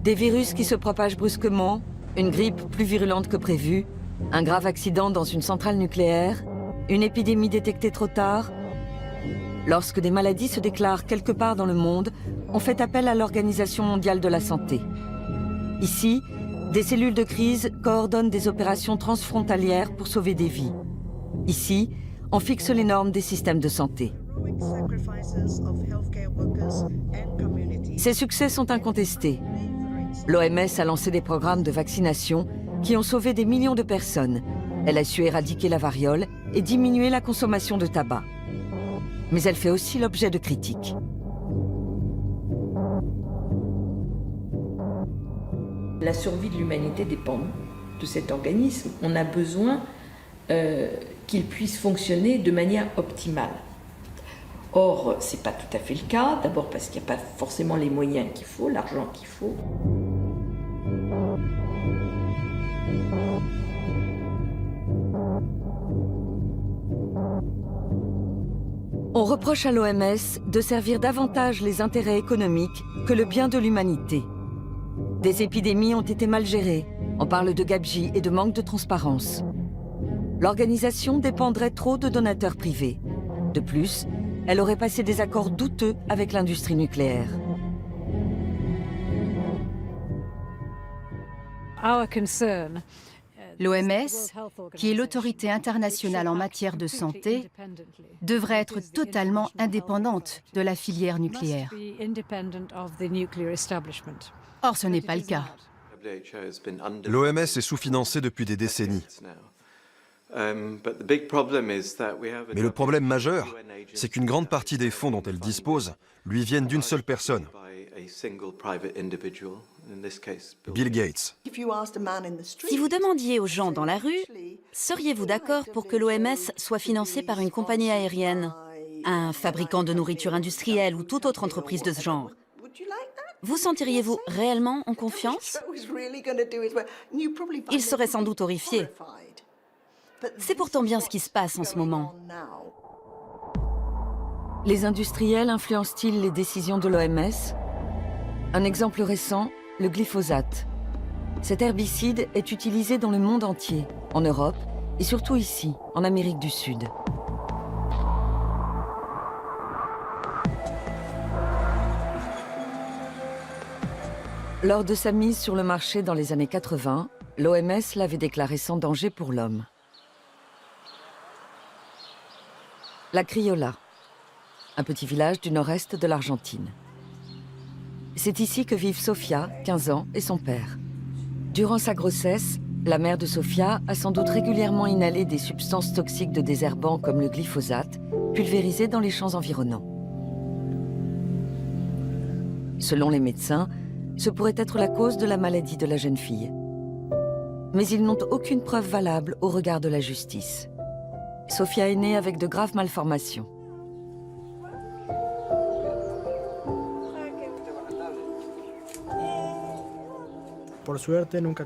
Des virus qui se propagent brusquement, une grippe plus virulente que prévu, un grave accident dans une centrale nucléaire, une épidémie détectée trop tard. Lorsque des maladies se déclarent quelque part dans le monde, on fait appel à l'Organisation mondiale de la santé. Ici, des cellules de crise coordonnent des opérations transfrontalières pour sauver des vies. Ici, on fixe les normes des systèmes de santé. Ces succès sont incontestés. L'OMS a lancé des programmes de vaccination qui ont sauvé des millions de personnes. Elle a su éradiquer la variole et diminuer la consommation de tabac. Mais elle fait aussi l'objet de critiques. La survie de l'humanité dépend de cet organisme. On a besoin qu'il puisse fonctionner de manière optimale. Or, ce n'est pas tout à fait le cas. D'abord parce qu'il n'y a pas forcément les moyens qu'il faut, l'argent qu'il faut. On reproche à l'OMS de servir davantage les intérêts économiques que le bien de l'humanité. Des épidémies ont été mal gérées. On parle de gabegie et de manque de transparence. L'organisation dépendrait trop de donateurs privés. De plus, elle aurait passé des accords douteux avec l'industrie nucléaire. L'OMS, qui est l'autorité internationale en matière de santé, devrait être totalement indépendante de la filière nucléaire. Or, ce n'est pas le cas. L'OMS est sous-financée depuis des décennies. Mais le problème majeur, c'est qu'une grande partie des fonds dont elle dispose lui viennent d'une seule personne, Bill Gates. Si vous demandiez aux gens dans la rue, seriez-vous d'accord pour que l'OMS soit financée par une compagnie aérienne, un fabricant de nourriture industrielle ou toute autre entreprise de ce genre? Vous sentiriez-vous réellement en confiance? Ils seraient sans doute horrifiés. C'est pourtant bien ce qui se passe en ce moment. Les industriels influencent-ils les décisions de l'OMS? Un exemple récent, le glyphosate. Cet herbicide est utilisé dans le monde entier, en Europe et surtout ici, en Amérique du Sud. Lors de sa mise sur le marché dans les années 80, l'OMS l'avait déclaré sans danger pour l'homme. La Criolla, un petit village du nord-est de l'Argentine. C'est ici que vivent Sofia, 15 ans, et son père. Durant sa grossesse, la mère de Sofia a sans doute régulièrement inhalé des substances toxiques de désherbants comme le glyphosate, pulvérisées dans les champs environnants. Selon les médecins, ce pourrait être la cause de la maladie de la jeune fille. Mais ils n'ont aucune preuve valable au regard de la justice. Sofia est née avec de graves malformations.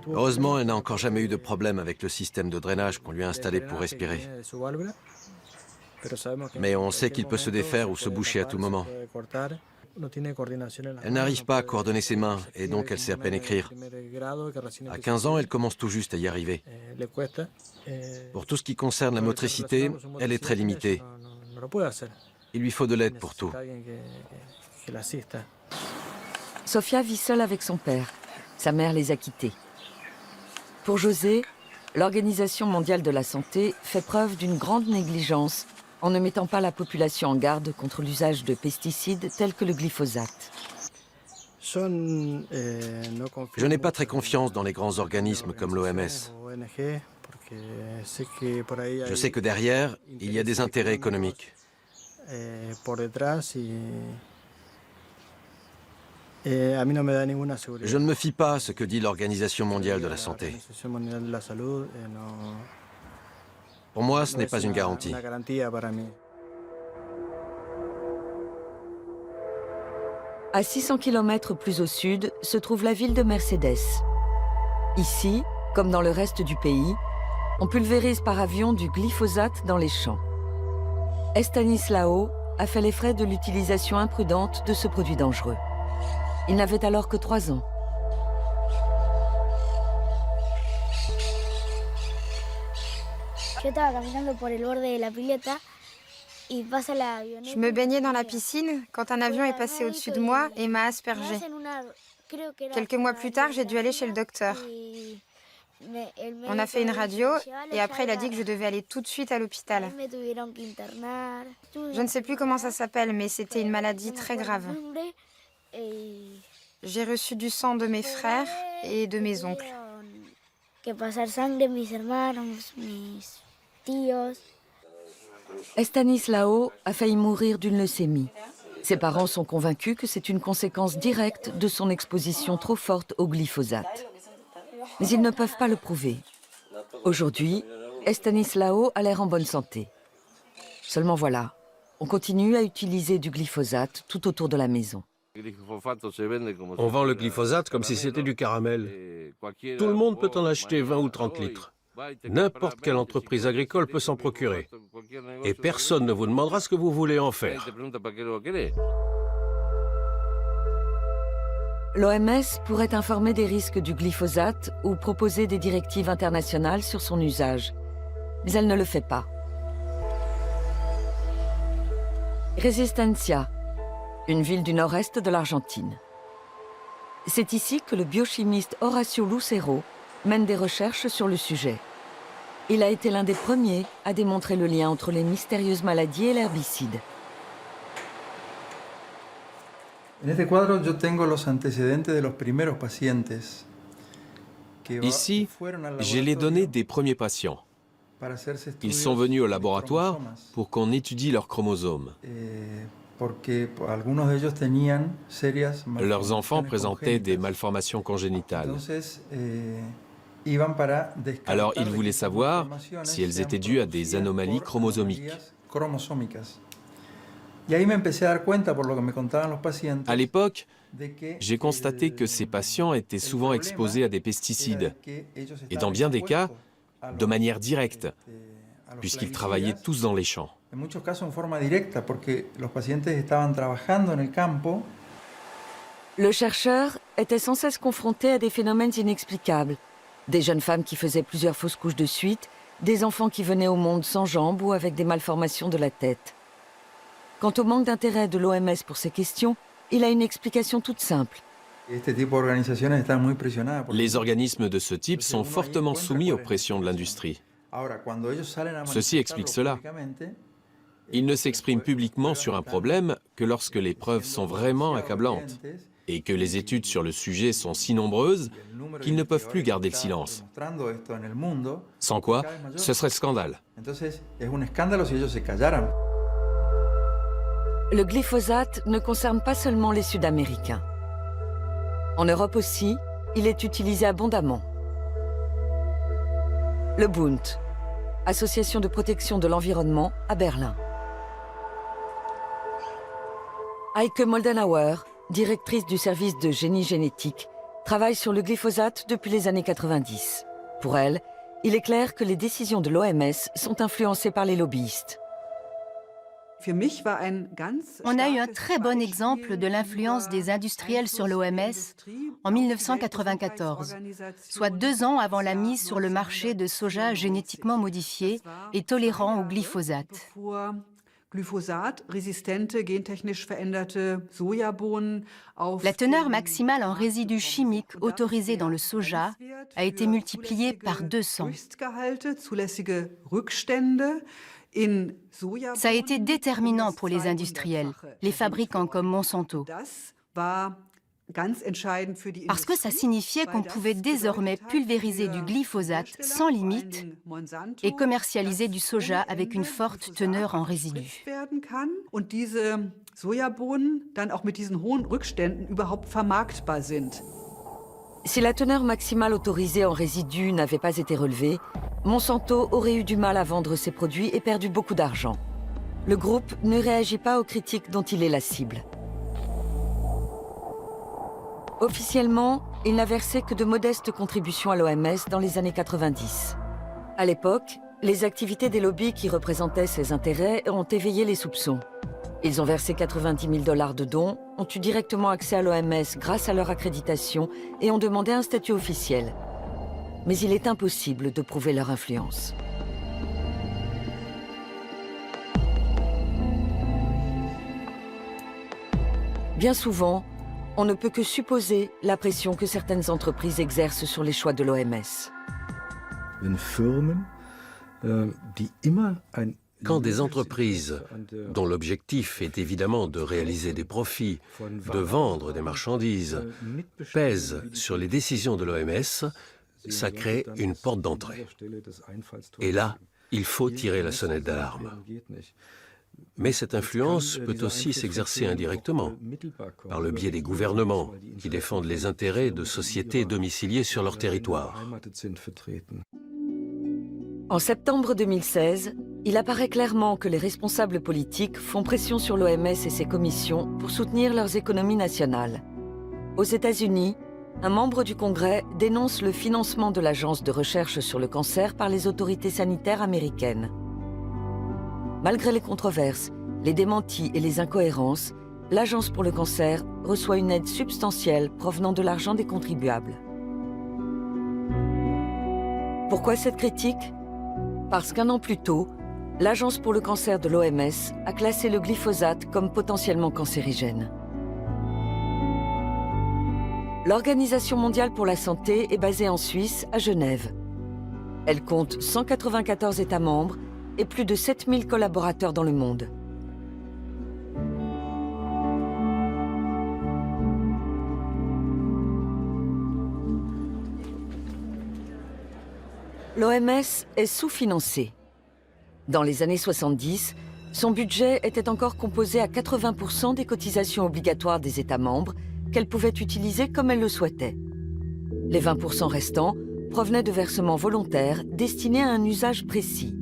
Heureusement, elle n'a encore jamais eu de problème avec le système de drainage qu'on lui a installé pour respirer. Mais on sait qu'il peut se défaire ou se boucher à tout moment. Elle n'arrive pas à coordonner ses mains et donc elle sait à peine écrire. À 15 ans, elle commence tout juste à y arriver. Pour tout ce qui concerne la motricité, elle est très limitée. Il lui faut de l'aide pour tout. Sofia vit seule avec son père. Sa mère les a quittés. Pour José, l'Organisation mondiale de la santé fait preuve d'une grande négligence en ne mettant pas la population en garde contre l'usage de pesticides tels que le glyphosate. Je n'ai pas très confiance dans les grands organismes comme l'OMS. Je sais que derrière, il y a des intérêts économiques. Je ne me fie pas à ce que dit l'Organisation mondiale de la santé. Pour moi, ce n'est pas une garantie. À 600 km plus au sud se trouve la ville de Mercedes. Ici, comme dans le reste du pays, on pulvérise par avion du glyphosate dans les champs. Estanislao, a fait les frais de l'utilisation imprudente de ce produit dangereux. Il n'avait alors que 3 ans. Je me baignais dans la piscine quand un avion est passé au-dessus de moi et m'a aspergé. Quelques mois plus tard, j'ai dû aller chez le docteur. On a fait une radio et après il a dit que je devais aller tout de suite à l'hôpital. Je ne sais plus comment ça s'appelle, mais c'était une maladie très grave. J'ai reçu du sang de mes frères et de mes oncles. Estanislao a failli mourir d'une leucémie. Ses parents sont convaincus que c'est une conséquence directe de son exposition trop forte au glyphosate. Mais ils ne peuvent pas le prouver. Aujourd'hui, Estanislao a l'air en bonne santé. Seulement voilà, on continue à utiliser du glyphosate tout autour de la maison. On vend le glyphosate comme si c'était du caramel. Tout le monde peut en acheter 20 ou 30 litres. N'importe quelle entreprise agricole peut s'en procurer. Et personne ne vous demandera ce que vous voulez en faire. L'OMS pourrait informer des risques du glyphosate ou proposer des directives internationales sur son usage. Mais elle ne le fait pas. Resistencia, une ville du nord-est de l'Argentine. C'est ici que le biochimiste Horacio Lucero mène des recherches sur le sujet. Il a été l'un des premiers à démontrer le lien entre les mystérieuses maladies et l'herbicide. Ici, j'ai les données des premiers patients. Ils sont venus au laboratoire pour qu'on étudie leurs chromosomes. Leurs enfants présentaient des malformations congénitales. Alors ils voulaient savoir si elles étaient dues à des anomalies chromosomiques. À l'époque, j'ai constaté que ces patients étaient souvent exposés à des pesticides, et dans bien des cas, de manière directe, puisqu'ils travaillaient tous dans les champs. Le chercheur était sans cesse confronté à des phénomènes inexplicables. Des jeunes femmes qui faisaient plusieurs fausses couches de suite, des enfants qui venaient au monde sans jambes ou avec des malformations de la tête. Quant au manque d'intérêt de l'OMS pour ces questions, il a une explication toute simple. Les organismes de ce type sont fortement soumis aux pressions de l'industrie. Ceci explique cela. Ils ne s'expriment publiquement sur un problème que lorsque les preuves sont vraiment accablantes et que les études sur le sujet sont si nombreuses qu'ils ne peuvent plus garder le silence. Sans quoi, ce serait le scandale. Le glyphosate ne concerne pas seulement les Sud-Américains. En Europe aussi, il est utilisé abondamment. Le Bund, Association de protection de l'environnement à Berlin. Heike Moldenhauer, directrice du service de génie génétique, travaille sur le glyphosate depuis les années 90. Pour elle, il est clair que les décisions de l'OMS sont influencées par les lobbyistes. On a eu un très bon exemple de l'influence des industriels sur l'OMS en 1994, soit 2 ans avant la mise sur le marché de soja génétiquement modifié et tolérant au glyphosate. La teneur maximale en résidus chimiques autorisés dans le soja a été multipliée par 200. Ça a été déterminant pour les industriels, les fabricants comme Monsanto. Parce que ça signifiait qu'on pouvait désormais pulvériser du glyphosate sans limite et commercialiser du soja avec une forte teneur en résidus. Si la teneur maximale autorisée en résidus n'avait pas été relevée, Monsanto aurait eu du mal à vendre ses produits et perdu beaucoup d'argent. Le groupe ne réagit pas aux critiques dont il est la cible. Officiellement, il n'a versé que de modestes contributions à l'OMS dans les années 90. À l'époque, les activités des lobbies qui représentaient ses intérêts ont éveillé les soupçons. Ils ont versé 90 000 $ de dons, ont eu directement accès à l'OMS grâce à leur accréditation et ont demandé un statut officiel. Mais il est impossible de prouver leur influence. Bien souvent, on ne peut que supposer la pression que certaines entreprises exercent sur les choix de l'OMS. Quand des entreprises, dont l'objectif est évidemment de réaliser des profits, de vendre des marchandises, pèsent sur les décisions de l'OMS, ça crée une porte d'entrée. Et là, il faut tirer la sonnette d'alarme. Mais cette influence peut aussi s'exercer indirectement, par le biais des gouvernements qui défendent les intérêts de sociétés domiciliées sur leur territoire. En septembre 2016, il apparaît clairement que les responsables politiques font pression sur l'OMS et ses commissions pour soutenir leurs économies nationales. Aux États-Unis, un membre du Congrès dénonce le financement de l'Agence de recherche sur le cancer par les autorités sanitaires américaines. Malgré les controverses, les démentis et les incohérences, l'Agence pour le cancer reçoit une aide substantielle provenant de l'argent des contribuables. Pourquoi cette critique? Parce qu'un an plus tôt, l'Agence pour le cancer de l'OMS a classé le glyphosate comme potentiellement cancérigène. L'Organisation mondiale pour la santé est basée en Suisse, à Genève. Elle compte 194 États membres et plus de 7000 collaborateurs dans le monde. L'OMS est sous-financée. Dans les années 70, son budget était encore composé à 80% des cotisations obligatoires des États membres qu'elle pouvait utiliser comme elle le souhaitait. Les 20% restants provenaient de versements volontaires destinés à un usage précis.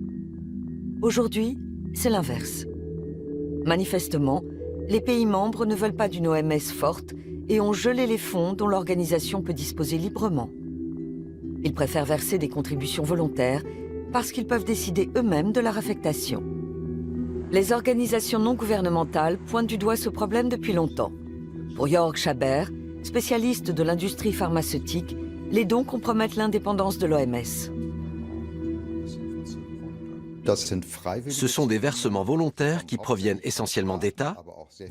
Aujourd'hui, c'est l'inverse. Manifestement, les pays membres ne veulent pas d'une OMS forte et ont gelé les fonds dont l'organisation peut disposer librement. Ils préfèrent verser des contributions volontaires parce qu'ils peuvent décider eux-mêmes de leur affectation. Les organisations non gouvernementales pointent du doigt ce problème depuis longtemps. Pour Jörg Schaber, spécialiste de l'industrie pharmaceutique, les dons compromettent l'indépendance de l'OMS. Ce sont des versements volontaires qui proviennent essentiellement d'États,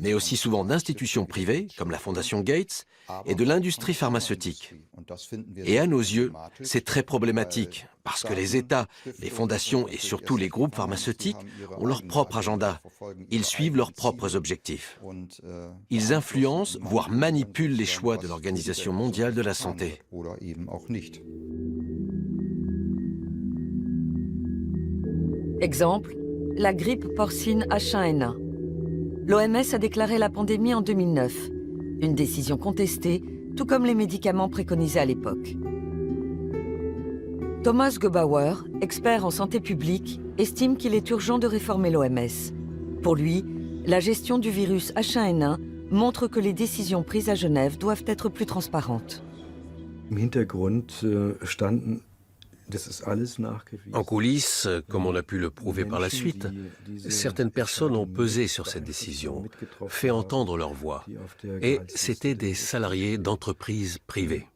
mais aussi souvent d'institutions privées, comme la Fondation Gates, et de l'industrie pharmaceutique. Et à nos yeux, c'est très problématique, parce que les États, les fondations et surtout les groupes pharmaceutiques ont leur propre agenda. Ils suivent leurs propres objectifs. Ils influencent, voire manipulent les choix de l'Organisation mondiale de la santé. Exemple, la grippe porcine H1N1. L'OMS a déclaré la pandémie en 2009, une décision contestée, tout comme les médicaments préconisés à l'époque. Thomas Gebauer, expert en santé publique, estime qu'il est urgent de réformer l'OMS. Pour lui, la gestion du virus H1N1 montre que les décisions prises à Genève doivent être plus transparentes. En coulisses, comme on a pu le prouver par la suite, certaines personnes ont pesé sur cette décision, fait entendre leur voix, et c'étaient des salariés d'entreprises privées.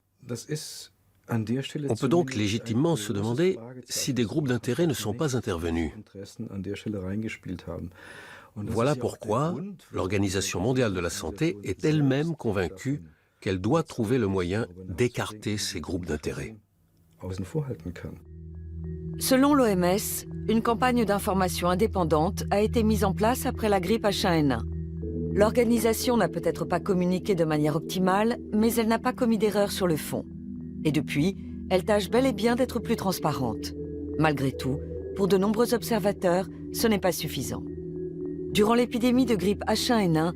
On peut donc légitimement se demander si des groupes d'intérêt ne sont pas intervenus. Voilà pourquoi l'Organisation mondiale de la santé est elle-même convaincue qu'elle doit trouver le moyen d'écarter ces groupes d'intérêt. Selon l'OMS, une campagne d'information indépendante a été mise en place après la grippe H1N1. L'organisation n'a peut-être pas communiqué de manière optimale, mais elle n'a pas commis d'erreur sur le fond. Et depuis, elle tâche bel et bien d'être plus transparente. Malgré tout, pour de nombreux observateurs, ce n'est pas suffisant. Durant l'épidémie de grippe H1N1,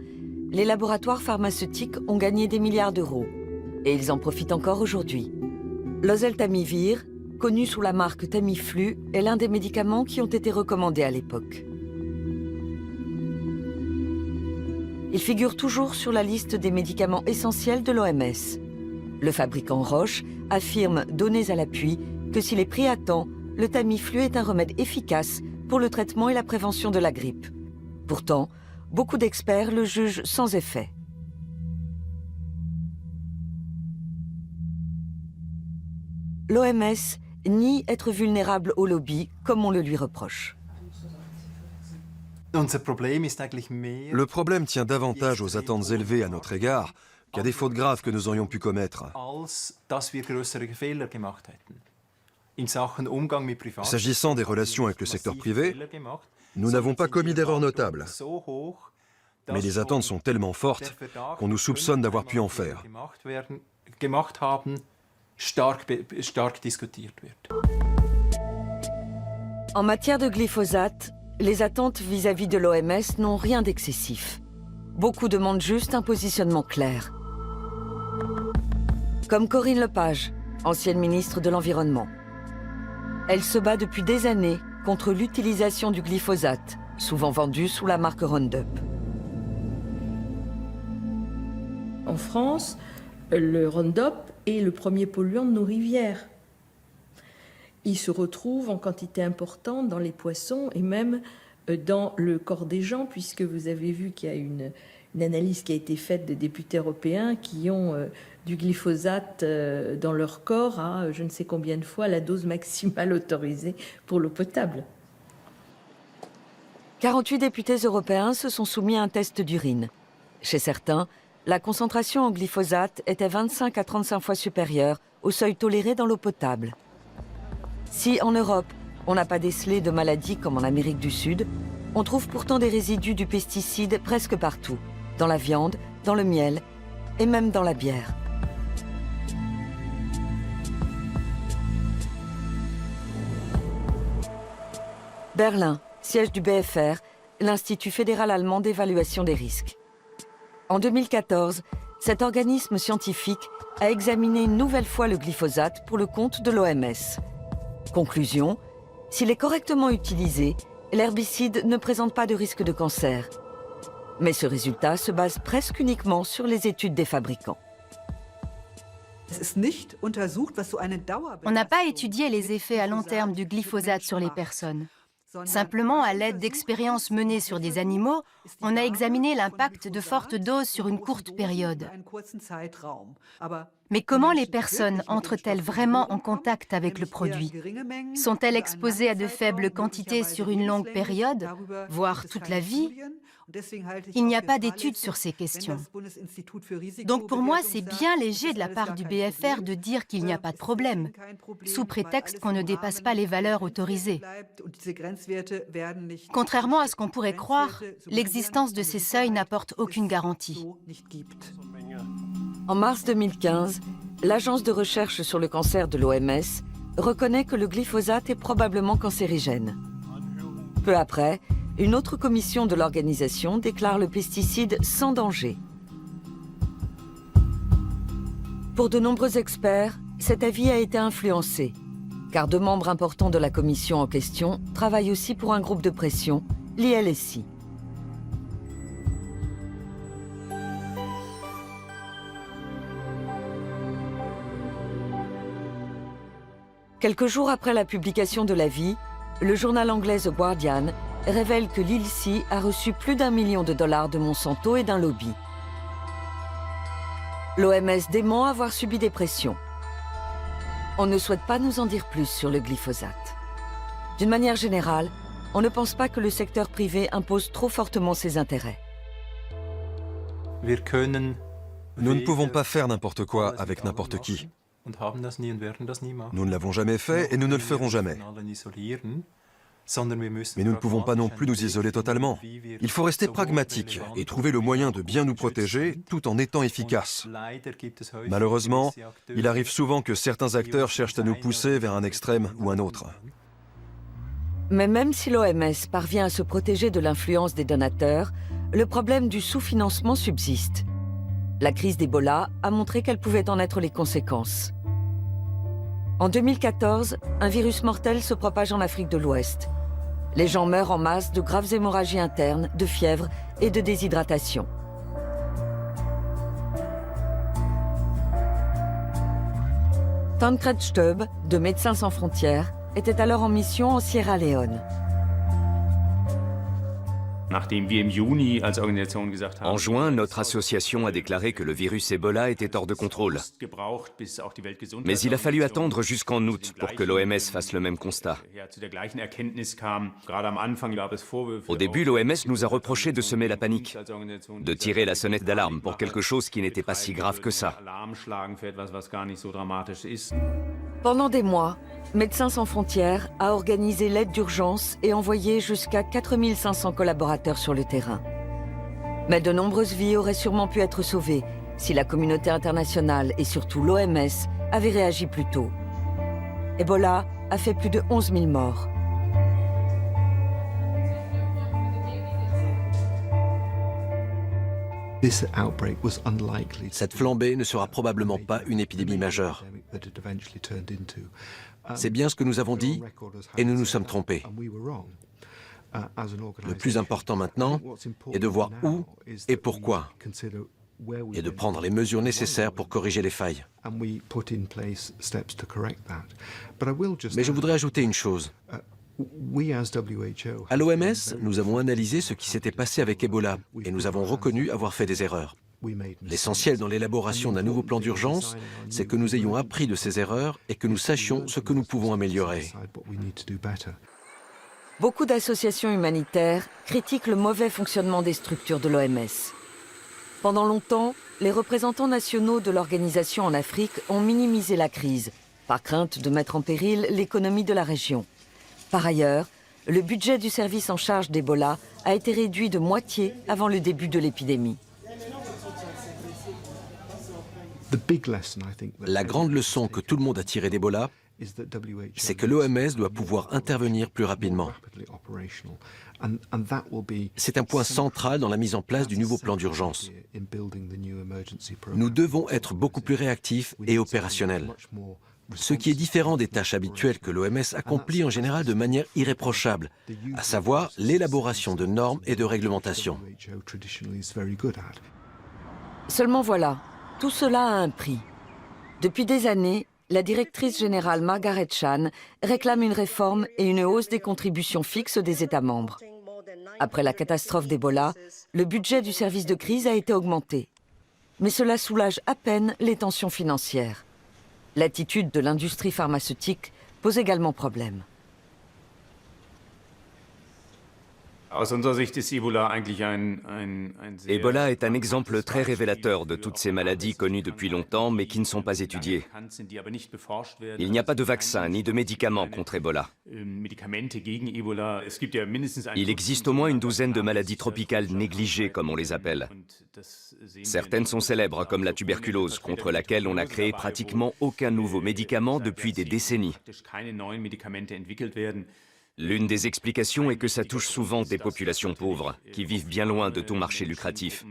les laboratoires pharmaceutiques ont gagné des milliards d'euros. Et ils en profitent encore aujourd'hui. L'oseltamivir, connu sous la marque Tamiflu, est l'un des médicaments qui ont été recommandés à l'époque. Il figure toujours sur la liste des médicaments essentiels de l'OMS. Le fabricant Roche affirme, données à l'appui, que s'il est pris à temps, le Tamiflu est un remède efficace pour le traitement et la prévention de la grippe. Pourtant, beaucoup d'experts le jugent sans effet. L'OMS nie être vulnérable au lobby, comme on le lui reproche. Le problème tient davantage aux attentes élevées à notre égard qu'à des fautes graves que nous aurions pu commettre. S'agissant des relations avec le secteur privé, nous n'avons pas commis d'erreurs notables. Mais les attentes sont tellement fortes qu'on nous soupçonne d'avoir pu en faire. En matière de glyphosate, les attentes vis-à-vis de l'OMS n'ont rien d'excessif. Beaucoup demandent juste un positionnement clair. Comme Corinne Lepage, ancienne ministre de l'Environnement. Elle se bat depuis des années contre l'utilisation du glyphosate, souvent vendu sous la marque Roundup. En France, le Roundup est le premier polluant de nos rivières. Il se retrouve en quantité importante dans les poissons et même dans le corps des gens, puisque vous avez vu qu'il y a une analyse qui a été faite des députés européens qui ont du glyphosate dans leur corps à je ne sais combien de fois la dose maximale autorisée pour l'eau potable. 48 députés européens se sont soumis à un test d'urine. Chez certains, la concentration en glyphosate était 25 à 35 fois supérieure au seuil toléré dans l'eau potable. Si en Europe, on n'a pas décelé de maladies comme en Amérique du Sud, on trouve pourtant des résidus du pesticide presque partout, dans la viande, dans le miel et même dans la bière. Berlin, siège du BfR, l'Institut fédéral allemand d'évaluation des risques. En 2014, cet organisme scientifique a examiné une nouvelle fois le glyphosate pour le compte de l'OMS. Conclusion, s'il est correctement utilisé, l'herbicide ne présente pas de risque de cancer. Mais ce résultat se base presque uniquement sur les études des fabricants. On n'a pas étudié les effets à long terme du glyphosate sur les personnes. Simplement, à l'aide d'expériences menées sur des animaux, on a examiné l'impact de fortes doses sur une courte période. Mais comment les personnes entrent-elles vraiment en contact avec le produit? Sont-elles exposées à de faibles quantités sur une longue période, voire toute la vie? Il n'y a pas d'études sur ces questions. Donc pour moi, c'est bien léger de la part du BfR de dire qu'il n'y a pas de problème, sous prétexte qu'on ne dépasse pas les valeurs autorisées. Contrairement à ce qu'on pourrait croire, l'existence de ces seuils n'apporte aucune garantie. En mars 2015, l'Agence de recherche sur le cancer de l'OMS reconnaît que le glyphosate est probablement cancérigène. Peu après, une autre commission de l'organisation déclare le pesticide sans danger. Pour de nombreux experts, cet avis a été influencé, car deux membres importants de la commission en question travaillent aussi pour un groupe de pression, l'ILSI. Quelques jours après la publication de l'avis, le journal anglais The Guardian révèle que l'ILSI a reçu plus d'1 million de dollars de Monsanto et d'un lobby. L'OMS dément avoir subi des pressions. On ne souhaite pas nous en dire plus sur le glyphosate. D'une manière générale, on ne pense pas que le secteur privé impose trop fortement ses intérêts. Nous ne pouvons pas faire n'importe quoi avec n'importe qui. Nous ne l'avons jamais fait et nous ne le ferons jamais. Mais nous ne pouvons pas non plus nous isoler totalement. Il faut rester pragmatique et trouver le moyen de bien nous protéger tout en étant efficace. Malheureusement, il arrive souvent que certains acteurs cherchent à nous pousser vers un extrême ou un autre. Mais même si l'OMS parvient à se protéger de l'influence des donateurs, le problème du sous-financement subsiste. La crise d'Ebola a montré quelles pouvaient en être les conséquences. En 2014, un virus mortel se propage en Afrique de l'Ouest. Les gens meurent en masse de graves hémorragies internes, de fièvre et de déshydratation. Tancred Stoeb, de Médecins sans frontières, était alors en mission en Sierra Leone. En juin, notre association a déclaré que le virus Ebola était hors de contrôle. Mais il a fallu attendre jusqu'en août pour que l'OMS fasse le même constat. Au début, l'OMS nous a reproché de semer la panique, de tirer la sonnette d'alarme pour quelque chose qui n'était pas si grave que ça. Pendant des mois, Médecins sans frontières a organisé l'aide d'urgence et envoyé jusqu'à 4500 collaborateurs sur le terrain. Mais de nombreuses vies auraient sûrement pu être sauvées si la communauté internationale et surtout l'OMS avaient réagi plus tôt. Ebola a fait plus de 11 000 morts. Cette flambée ne sera probablement pas une épidémie majeure. C'est bien ce que nous avons dit et nous nous sommes trompés. Le plus important maintenant est de voir où et pourquoi et de prendre les mesures nécessaires pour corriger les failles. Mais je voudrais ajouter une chose. À l'OMS, nous avons analysé ce qui s'était passé avec Ebola et nous avons reconnu avoir fait des erreurs. L'essentiel dans l'élaboration d'un nouveau plan d'urgence, c'est que nous ayons appris de ces erreurs et que nous sachions ce que nous pouvons améliorer. Beaucoup d'associations humanitaires critiquent le mauvais fonctionnement des structures de l'OMS. Pendant longtemps, les représentants nationaux de l'organisation en Afrique ont minimisé la crise, par crainte de mettre en péril l'économie de la région. Par ailleurs, le budget du service en charge d'Ebola a été réduit de moitié avant le début de l'épidémie. La grande leçon que tout le monde a tirée d'Ebola, c'est que l'OMS doit pouvoir intervenir plus rapidement. C'est un point central dans la mise en place du nouveau plan d'urgence. Nous devons être beaucoup plus réactifs et opérationnels. Ce qui est différent des tâches habituelles que l'OMS accomplit en général de manière irréprochable, à savoir l'élaboration de normes et de réglementations. Seulement voilà, tout cela a un prix. Depuis des années, la directrice générale Margaret Chan réclame une réforme et une hausse des contributions fixes des États membres. Après la catastrophe d'Ebola, le budget du service de crise a été augmenté. Mais cela soulage à peine les tensions financières. L'attitude de l'industrie pharmaceutique pose également problème. Ebola est un exemple très révélateur de toutes ces maladies connues depuis longtemps mais qui ne sont pas étudiées. Il n'y a pas de vaccin ni de médicaments contre Ebola. Il existe au moins une douzaine de maladies tropicales négligées, comme on les appelle. Certaines sont célèbres, comme la tuberculose, contre laquelle on n'a créé pratiquement aucun nouveau médicament depuis des décennies. L'une des explications est que ça touche souvent des populations pauvres, qui vivent bien loin de tout marché lucratif.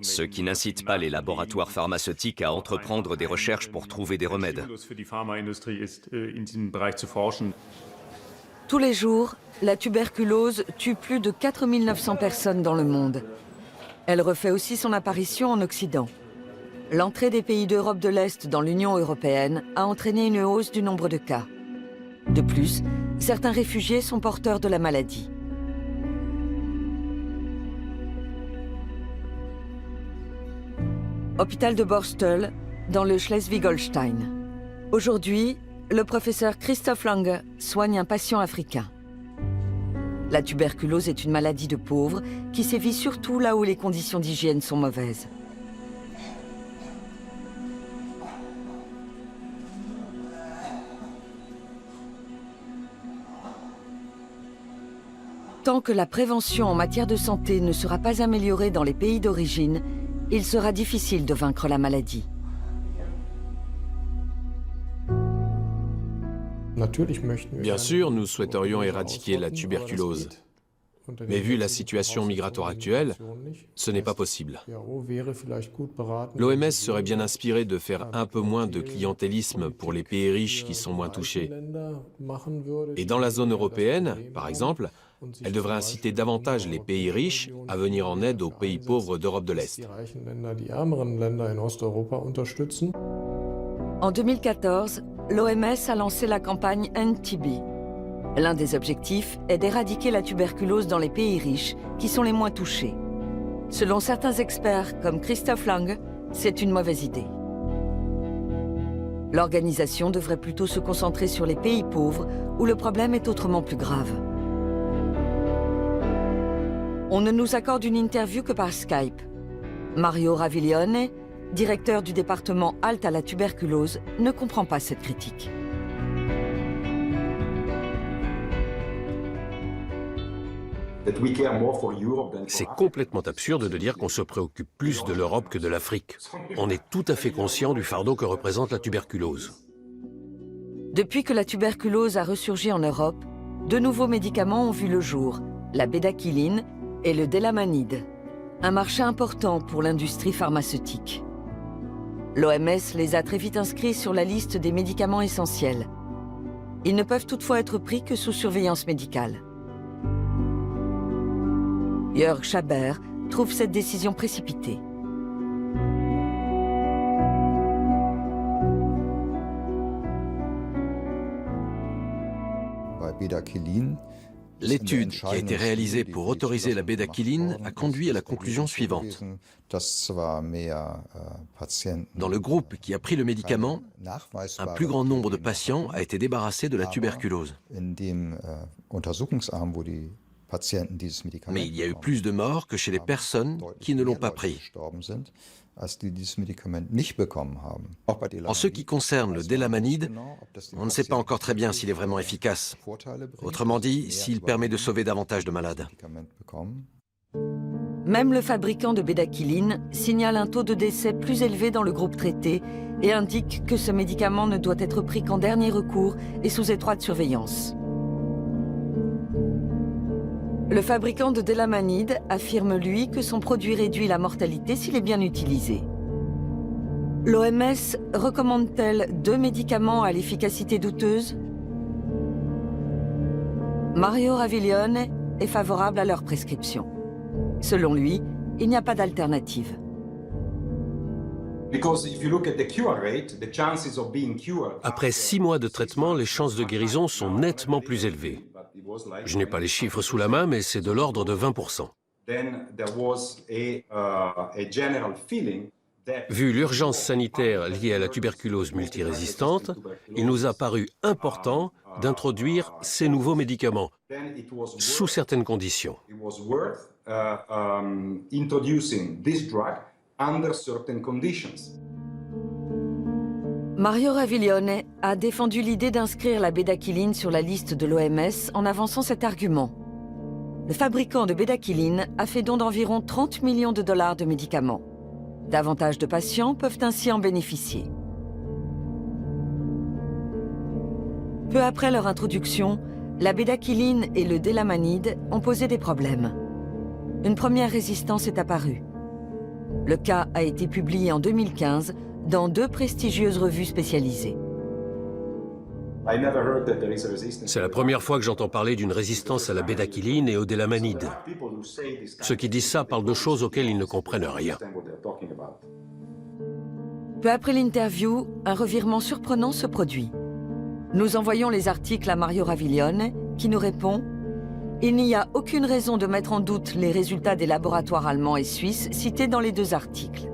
Ce qui n'incite pas les laboratoires pharmaceutiques à entreprendre des recherches pour trouver des remèdes. Tous les jours, la tuberculose tue plus de 4 900 personnes dans le monde. Elle refait aussi son apparition en Occident. L'entrée des pays d'Europe de l'Est dans l'Union européenne a entraîné une hausse du nombre de cas. De plus, certains réfugiés sont porteurs de la maladie. Hôpital de Borstel, dans le Schleswig-Holstein. Aujourd'hui, le professeur Christoph Lange soigne un patient africain. La tuberculose est une maladie de pauvres qui sévit surtout là où les conditions d'hygiène sont mauvaises. Tant que la prévention en matière de santé ne sera pas améliorée dans les pays d'origine, il sera difficile de vaincre la maladie. Bien sûr, nous souhaiterions éradiquer la tuberculose. Mais vu la situation migratoire actuelle, ce n'est pas possible. L'OMS serait bien inspirée de faire un peu moins de clientélisme pour les pays riches qui sont moins touchés. Et dans la zone européenne, par exemple, elle devrait inciter davantage les pays riches à venir en aide aux pays pauvres d'Europe de l'Est. En 2014, l'OMS a lancé la campagne End TB. L'un des objectifs est d'éradiquer la tuberculose dans les pays riches, qui sont les moins touchés. Selon certains experts, comme Christophe Lange, c'est une mauvaise idée. L'organisation devrait plutôt se concentrer sur les pays pauvres, où le problème est autrement plus grave. On ne nous accorde une interview que par Skype. Mario Raviglione, directeur du département Halte à la tuberculose, ne comprend pas cette critique. C'est complètement absurde de dire qu'on se préoccupe plus de l'Europe que de l'Afrique. On est tout à fait conscient du fardeau que représente la tuberculose. Depuis que la tuberculose a ressurgi en Europe, de nouveaux médicaments ont vu le jour, la bédaquiline et le délamanide, un marché important pour l'industrie pharmaceutique. L'OMS les a très vite inscrits sur la liste des médicaments essentiels. Ils ne peuvent toutefois être pris que sous surveillance médicale. Jörg Schaber trouve cette décision précipitée. L'étude qui a été réalisée pour autoriser la bédaquiline a conduit à la conclusion suivante. Dans le groupe qui a pris le médicament, un plus grand nombre de patients a été débarrassé de la tuberculose. Mais il y a eu plus de morts que chez les personnes qui ne l'ont pas pris. En ce qui concerne le délamanide, on ne sait pas encore très bien s'il est vraiment efficace. Autrement dit, s'il permet de sauver davantage de malades. Même le fabricant de bédaquiline signale un taux de décès plus élevé dans le groupe traité et indique que ce médicament ne doit être pris qu'en dernier recours et sous étroite surveillance. Le fabricant de délamanide affirme, lui, que son produit réduit la mortalité s'il est bien utilisé. L'OMS recommande-t-elle 2 médicaments à l'efficacité douteuse? Mario Raviglione est favorable à leur prescription. Selon lui, il n'y a pas d'alternative. Après 6 mois de traitement, les chances de guérison sont nettement plus élevées. Je n'ai pas les chiffres sous la main, mais c'est de l'ordre de 20%. Vu l'urgence sanitaire liée à la tuberculose multirésistante, il nous a paru important d'introduire ces nouveaux médicaments, sous certaines conditions. Mario Raviglione a défendu l'idée d'inscrire la bédaquiline sur la liste de l'OMS en avançant cet argument. Le fabricant de bédaquiline a fait don d'environ 30 millions de dollars de médicaments. Davantage de patients peuvent ainsi en bénéficier. Peu après leur introduction, la bédaquiline et le délamanide ont posé des problèmes. Une première résistance est apparue. Le cas a été publié en 2015 dans 2 prestigieuses revues spécialisées. C'est la première fois que j'entends parler d'une résistance à la bédaquiline et au délamanide. Ceux qui disent ça parlent de choses auxquelles ils ne comprennent rien. Peu après l'interview, un revirement surprenant se produit. Nous envoyons les articles à Mario Raviglione, qui nous répond « Il n'y a aucune raison de mettre en doute les résultats des laboratoires allemands et suisses cités dans les 2 articles. »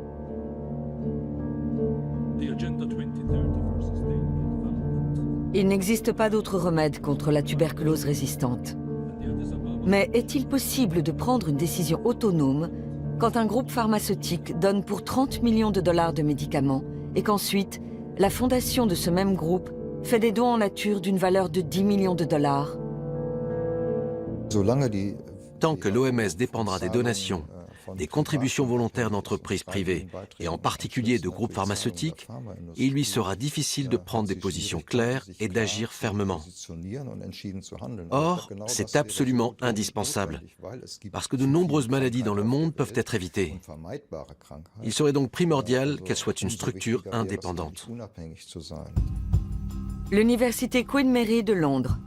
Il n'existe pas d'autre remède contre la tuberculose résistante. Mais est-il possible de prendre une décision autonome quand un groupe pharmaceutique donne pour 30 millions de dollars de médicaments et qu'ensuite, la fondation de ce même groupe fait des dons en nature d'une valeur de 10 millions de dollars? Tant que l'OMS dépendra des donations, des contributions volontaires d'entreprises privées, et en particulier de groupes pharmaceutiques, il lui sera difficile de prendre des positions claires et d'agir fermement. Or, c'est absolument indispensable, parce que de nombreuses maladies dans le monde peuvent être évitées. Il serait donc primordial qu'elle soit une structure indépendante. L'université Queen Mary de Londres.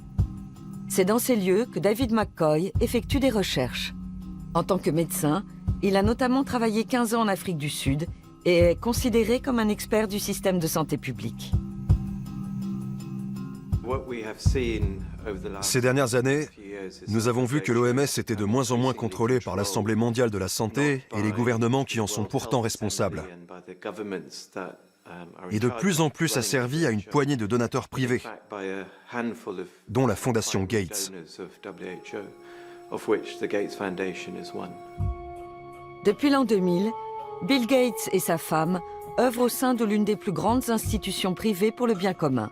C'est dans ces lieux que David McCoy effectue des recherches. En tant que médecin, il a notamment travaillé 15 ans en Afrique du Sud et est considéré comme un expert du système de santé publique. Ces dernières années, nous avons vu que l'OMS était de moins en moins contrôlée par l'Assemblée mondiale de la santé et les gouvernements qui en sont pourtant responsables. Et de plus en plus asservie à une poignée de donateurs privés, dont la Fondation Gates. Depuis l'an 2000, Bill Gates et sa femme œuvrent au sein de l'une des plus grandes institutions privées pour le bien commun.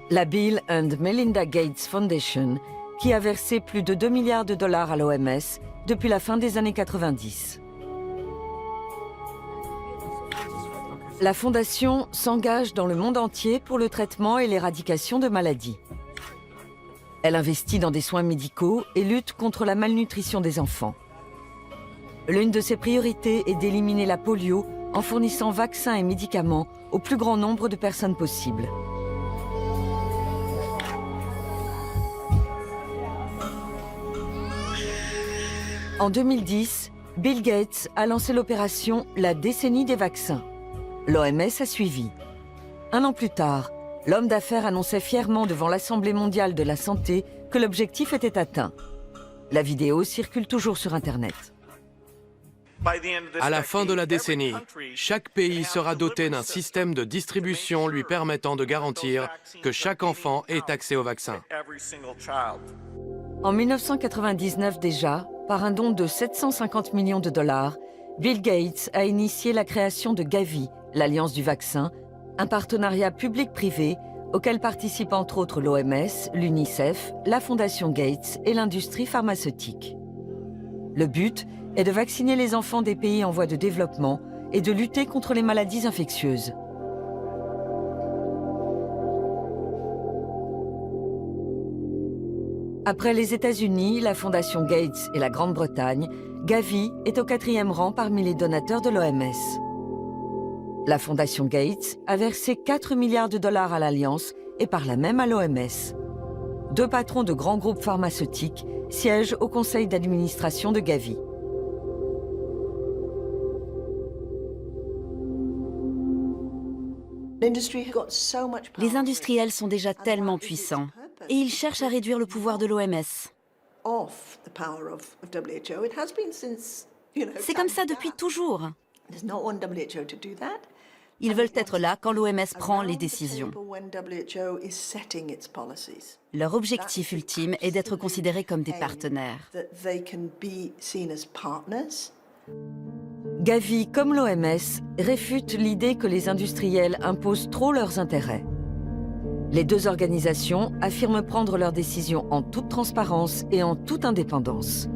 La Bill and Melinda Gates Foundation, qui a versé plus de 2 milliards de dollars à l'OMS depuis la fin des années 90. La fondation s'engage dans le monde entier pour le traitement et l'éradication de maladies. Elle investit dans des soins médicaux et lutte contre la malnutrition des enfants. L'une de ses priorités est d'éliminer la polio en fournissant vaccins et médicaments au plus grand nombre de personnes possible. En 2010, Bill Gates a lancé l'opération La décennie des vaccins. L'OMS a suivi. Un an plus tard, l'homme d'affaires annonçait fièrement devant l'Assemblée mondiale de la santé que l'objectif était atteint. La vidéo circule toujours sur Internet. À la fin de la décennie, chaque pays sera doté d'un système de distribution lui permettant de garantir que chaque enfant ait accès au vaccin. En 1999 déjà, par un don de 750 millions de dollars, Bill Gates a initié la création de Gavi, l'Alliance du vaccin, un partenariat public-privé auquel participent entre autres l'OMS, l'UNICEF, la Fondation Gates et l'industrie pharmaceutique. Le but est de vacciner les enfants des pays en voie de développement et de lutter contre les maladies infectieuses. Après les États-Unis, la Fondation Gates et la Grande-Bretagne, Gavi est au 4e rang parmi les donateurs de l'OMS. La Fondation Gates a versé 4 milliards de dollars à l'Alliance et par là même à l'OMS. 2 patrons de grands groupes pharmaceutiques siègent au conseil d'administration de Gavi. Les industriels sont déjà tellement puissants et ils cherchent à réduire le pouvoir de l'OMS. C'est comme ça depuis toujours. Ils veulent être là quand l'OMS prend les décisions. Leur objectif ultime est d'être considérés comme des partenaires. Gavi, comme l'OMS, réfute l'idée que les industriels imposent trop leurs intérêts. Les 2 organisations affirment prendre leurs décisions en toute transparence et en toute indépendance.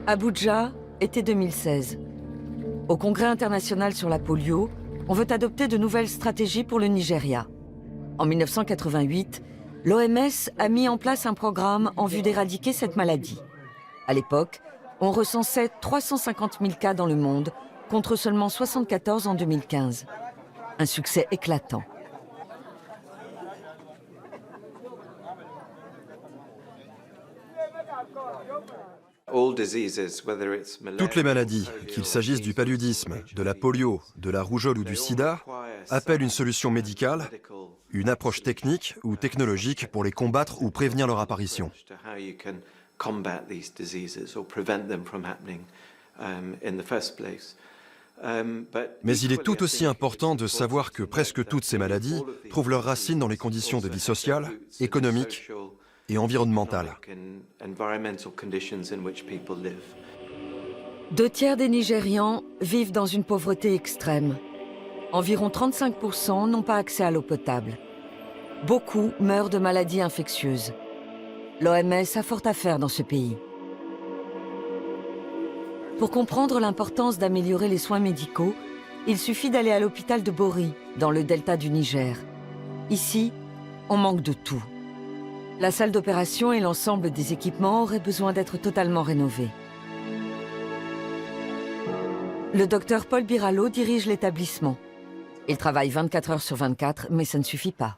Abuja, été 2016. Au Congrès international sur la polio, on veut adopter de nouvelles stratégies pour le Nigeria. En 1988, l'OMS a mis en place un programme en vue d'éradiquer cette maladie. À l'époque, on recensait 350 000 cas dans le monde, contre seulement 74 en 2015. Un succès éclatant. Toutes les maladies, qu'il s'agisse du paludisme, de la polio, de la rougeole ou du sida, appellent une solution médicale, une approche technique ou technologique pour les combattre ou prévenir leur apparition. Mais il est tout aussi important de savoir que presque toutes ces maladies trouvent leurs racines dans les conditions de vie sociale, économique et environnementale. 2 tiers des Nigérians vivent dans une pauvreté extrême. Environ 35% n'ont pas accès à l'eau potable. Beaucoup meurent de maladies infectieuses. L'OMS a fort à faire dans ce pays. Pour comprendre l'importance d'améliorer les soins médicaux, il suffit d'aller à l'hôpital de Bori, dans le delta du Niger. Ici, on manque de tout. La salle d'opération et l'ensemble des équipements auraient besoin d'être totalement rénovés. Le docteur Paul Biralo dirige l'établissement. Il travaille 24 heures sur 24, mais ça ne suffit pas.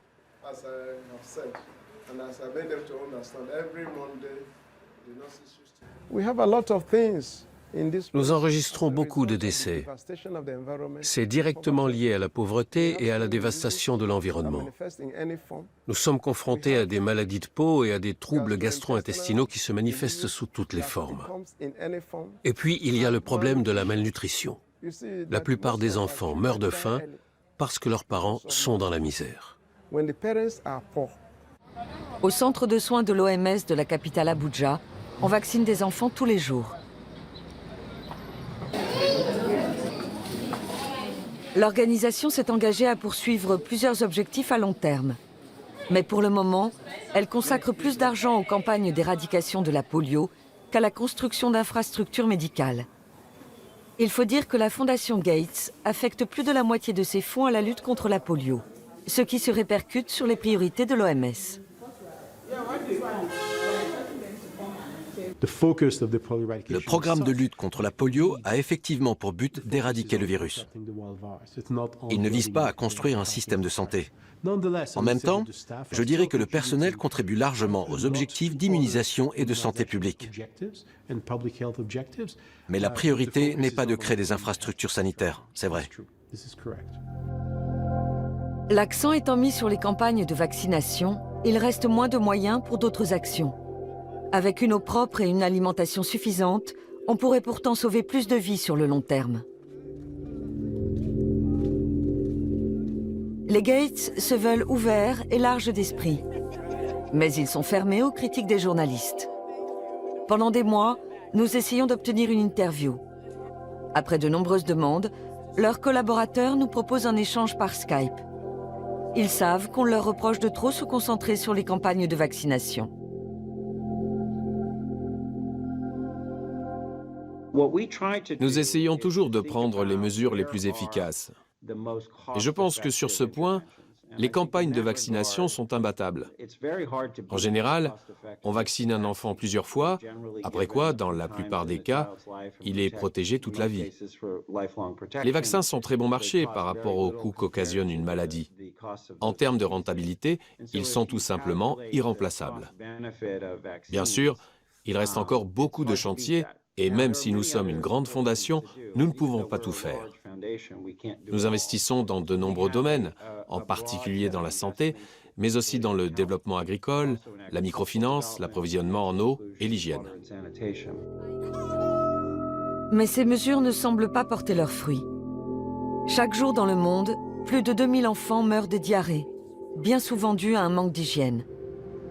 We have a lot of things Nous enregistrons beaucoup de décès. C'est directement lié à la pauvreté et à la dévastation de l'environnement. Nous sommes confrontés à des maladies de peau et à des troubles gastro-intestinaux qui se manifestent sous toutes les formes. Et puis, il y a le problème de la malnutrition. La plupart des enfants meurent de faim parce que leurs parents sont dans la misère. Au centre de soins de l'OMS de la capitale Abuja, on vaccine des enfants tous les jours. L'organisation s'est engagée à poursuivre plusieurs objectifs à long terme. Mais pour le moment, elle consacre plus d'argent aux campagnes d'éradication de la polio qu'à la construction d'infrastructures médicales. Il faut dire que la Fondation Gates affecte plus de la moitié de ses fonds à la lutte contre la polio, ce qui se répercute sur les priorités de l'OMS. Le programme de lutte contre la polio a effectivement pour but d'éradiquer le virus. Il ne vise pas à construire un système de santé. En même temps, je dirais que le personnel contribue largement aux objectifs d'immunisation et de santé publique. Mais la priorité n'est pas de créer des infrastructures sanitaires, c'est vrai. L'accent étant mis sur les campagnes de vaccination, il reste moins de moyens pour d'autres actions. Avec une eau propre et une alimentation suffisante, on pourrait pourtant sauver plus de vies sur le long terme. Les Gates se veulent ouverts et larges d'esprit. Mais ils sont fermés aux critiques des journalistes. Pendant des mois, nous essayons d'obtenir une interview. Après de nombreuses demandes, leurs collaborateurs nous proposent un échange par Skype. Ils savent qu'on leur reproche de trop se concentrer sur les campagnes de vaccination. Nous essayons toujours de prendre les mesures les plus efficaces. Et je pense que sur ce point, les campagnes de vaccination sont imbattables. En général, on vaccine un enfant plusieurs fois, après quoi, dans la plupart des cas, il est protégé toute la vie. Les vaccins sont très bon marché par rapport aux coûts qu'occasionne une maladie. En termes de rentabilité, ils sont tout simplement irremplaçables. Bien sûr, il reste encore beaucoup de chantiers. Et même si nous sommes une grande fondation, nous ne pouvons pas tout faire. Nous investissons dans de nombreux domaines, en particulier dans la santé, mais aussi dans le développement agricole, la microfinance, l'approvisionnement en eau et l'hygiène. Mais ces mesures ne semblent pas porter leurs fruits. Chaque jour dans le monde, plus de 2000 enfants meurent de diarrhée, bien souvent dû à un manque d'hygiène.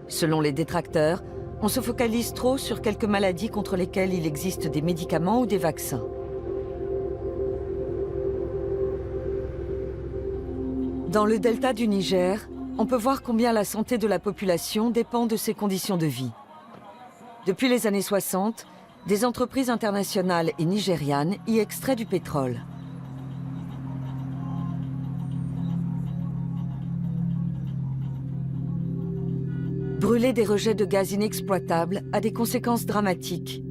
Selon les détracteurs, on se focalise trop sur quelques maladies contre lesquelles il existe des médicaments ou des vaccins. Dans le delta du Niger, on peut voir combien la santé de la population dépend de ses conditions de vie. Depuis les années 60, des entreprises internationales et nigérianes y extraient du pétrole. Brûler des rejets de gaz inexploitables a des conséquences dramatiques.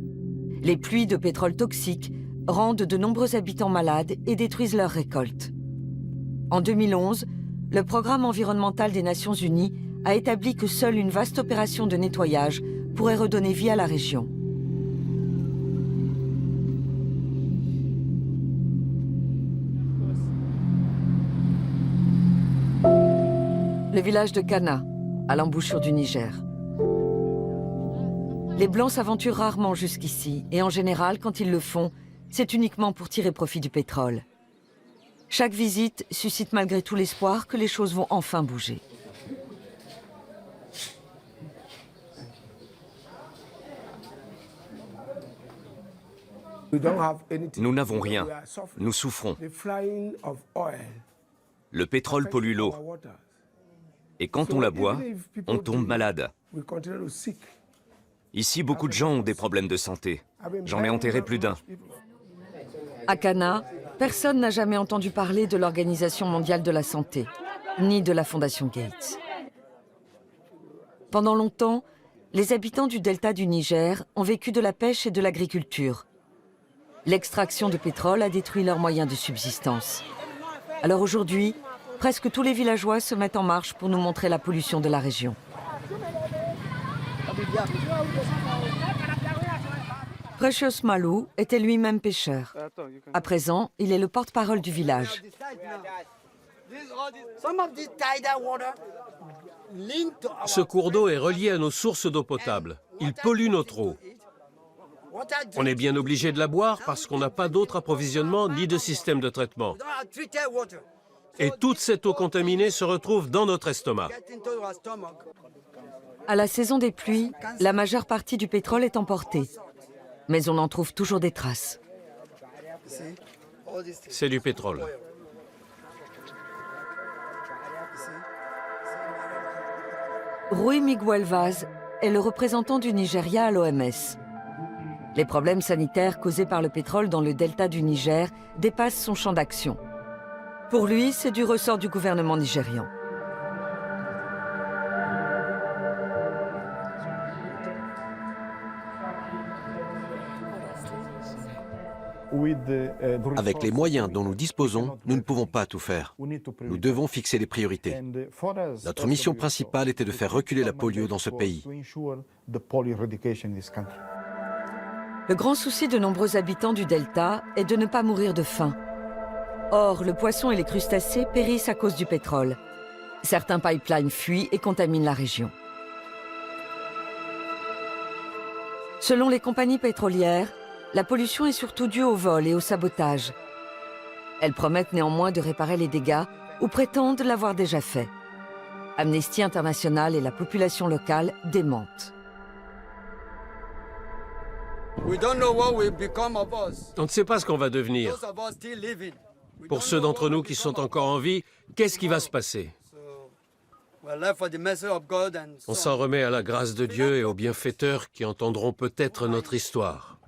Les pluies de pétrole toxique rendent de nombreux habitants malades et détruisent leurs récoltes. En 2011, le Programme environnemental des Nations Unies a établi que seule une vaste opération de nettoyage pourrait redonner vie à la région. Le village de Kana, à l'embouchure du Niger. Les Blancs s'aventurent rarement jusqu'ici, et en général, quand ils le font, c'est uniquement pour tirer profit du pétrole. Chaque visite suscite malgré tout l'espoir que les choses vont enfin bouger. Nous n'avons rien. Nous souffrons. Le pétrole pollue l'eau. Et quand on la boit, on tombe malade. Ici, beaucoup de gens ont des problèmes de santé. J'en ai enterré plus d'un. À Kana, personne n'a jamais entendu parler de l'Organisation mondiale de la santé, ni de la Fondation Gates. Pendant longtemps, les habitants du delta du Niger ont vécu de la pêche et de l'agriculture. L'extraction de pétrole a détruit leurs moyens de subsistance. Alors aujourd'hui, presque tous les villageois se mettent en marche pour nous montrer la pollution de la région. Precious Malou était lui-même pêcheur. À présent, il est le porte-parole du village. Ce cours d'eau est relié à nos sources d'eau potable. Il pollue notre eau. On est bien obligé de la boire parce qu'on n'a pas d'autre approvisionnement ni de système de traitement. Et toute cette eau contaminée se retrouve dans notre estomac. À la saison des pluies, la majeure partie du pétrole est emportée. Mais on en trouve toujours des traces. C'est du pétrole. Rui Miguel Vaz est le représentant du Nigeria à l'OMS. Les problèmes sanitaires causés par le pétrole dans le delta du Niger dépassent son champ d'action. Pour lui, c'est du ressort du gouvernement nigérian. Avec les moyens dont nous disposons, nous ne pouvons pas tout faire. Nous devons fixer les priorités. Notre mission principale était de faire reculer la polio dans ce pays. Le grand souci de nombreux habitants du delta est de ne pas mourir de faim. Or, le poisson et les crustacés périssent à cause du pétrole. Certains pipelines fuient et contaminent la région. Selon les compagnies pétrolières, la pollution est surtout due au vol et au sabotage. Elles promettent néanmoins de réparer les dégâts ou prétendent l'avoir déjà fait. Amnesty International et la population locale démentent. On ne sait pas ce qu'on va devenir. Pour ceux d'entre nous qui sont encore en vie, qu'est-ce qui va se passer? On s'en remet à la grâce de Dieu et aux bienfaiteurs qui entendront peut-être notre histoire.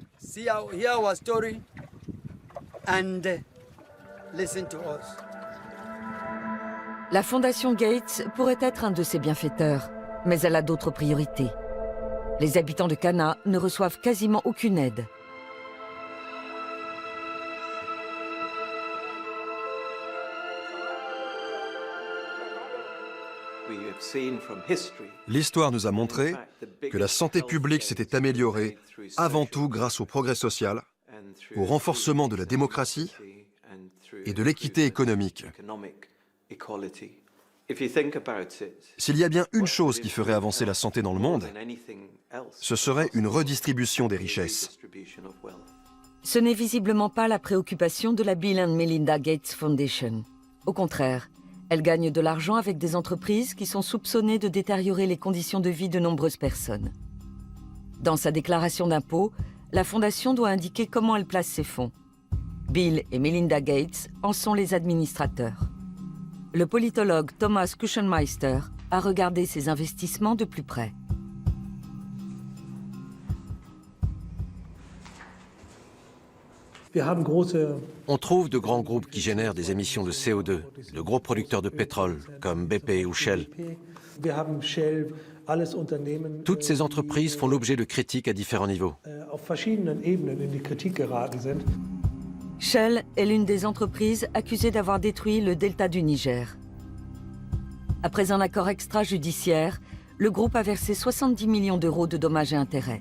La Fondation Gates pourrait être un de ses bienfaiteurs, mais elle a d'autres priorités. Les habitants de Cana ne reçoivent quasiment aucune aide. L'histoire nous a montré que la santé publique s'était améliorée avant tout grâce au progrès social, au renforcement de la démocratie et de l'équité économique. S'il y a bien une chose qui ferait avancer la santé dans le monde, ce serait une redistribution des richesses. Ce n'est visiblement pas la préoccupation de la Bill and Melinda Gates Foundation. Au contraire, elle gagne de l'argent avec des entreprises qui sont soupçonnées de détériorer les conditions de vie de nombreuses personnes. Dans sa déclaration d'impôt, la Fondation doit indiquer comment elle place ses fonds. Bill et Melinda Gates en sont les administrateurs. Le politologue Thomas Kuchenmeister a regardé ces investissements de plus près. On trouve de grands groupes qui génèrent des émissions de CO2, de gros producteurs de pétrole, comme BP ou Shell. Toutes ces entreprises font l'objet de critiques à différents niveaux. Shell est l'une des entreprises accusées d'avoir détruit le delta du Niger. Après un accord extrajudiciaire, le groupe a versé 70 millions d'euros de dommages et intérêts.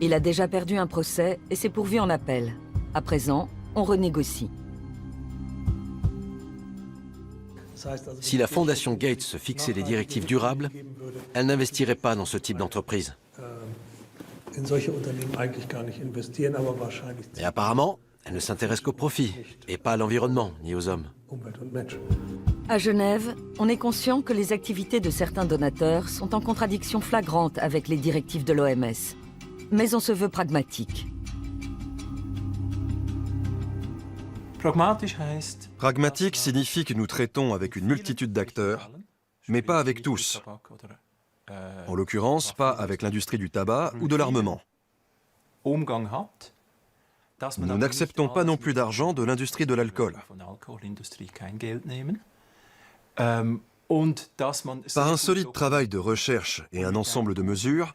Il a déjà perdu un procès et s'est pourvu en appel. À présent, on renégocie. Si la Fondation Gates se fixait des directives durables, elle n'investirait pas dans ce type d'entreprise. Mais apparemment, elle ne s'intéresse qu'au profit, et pas à l'environnement, ni aux hommes. À Genève, on est conscient que les activités de certains donateurs sont en contradiction flagrante avec les directives de l'OMS. Mais on se veut pragmatique. Pragmatique signifie que nous traitons avec une multitude d'acteurs, mais pas avec tous. En l'occurrence, pas avec l'industrie du tabac ou de l'armement. Nous n'acceptons pas non plus d'argent de l'industrie de l'alcool. Par un solide travail de recherche et un ensemble de mesures,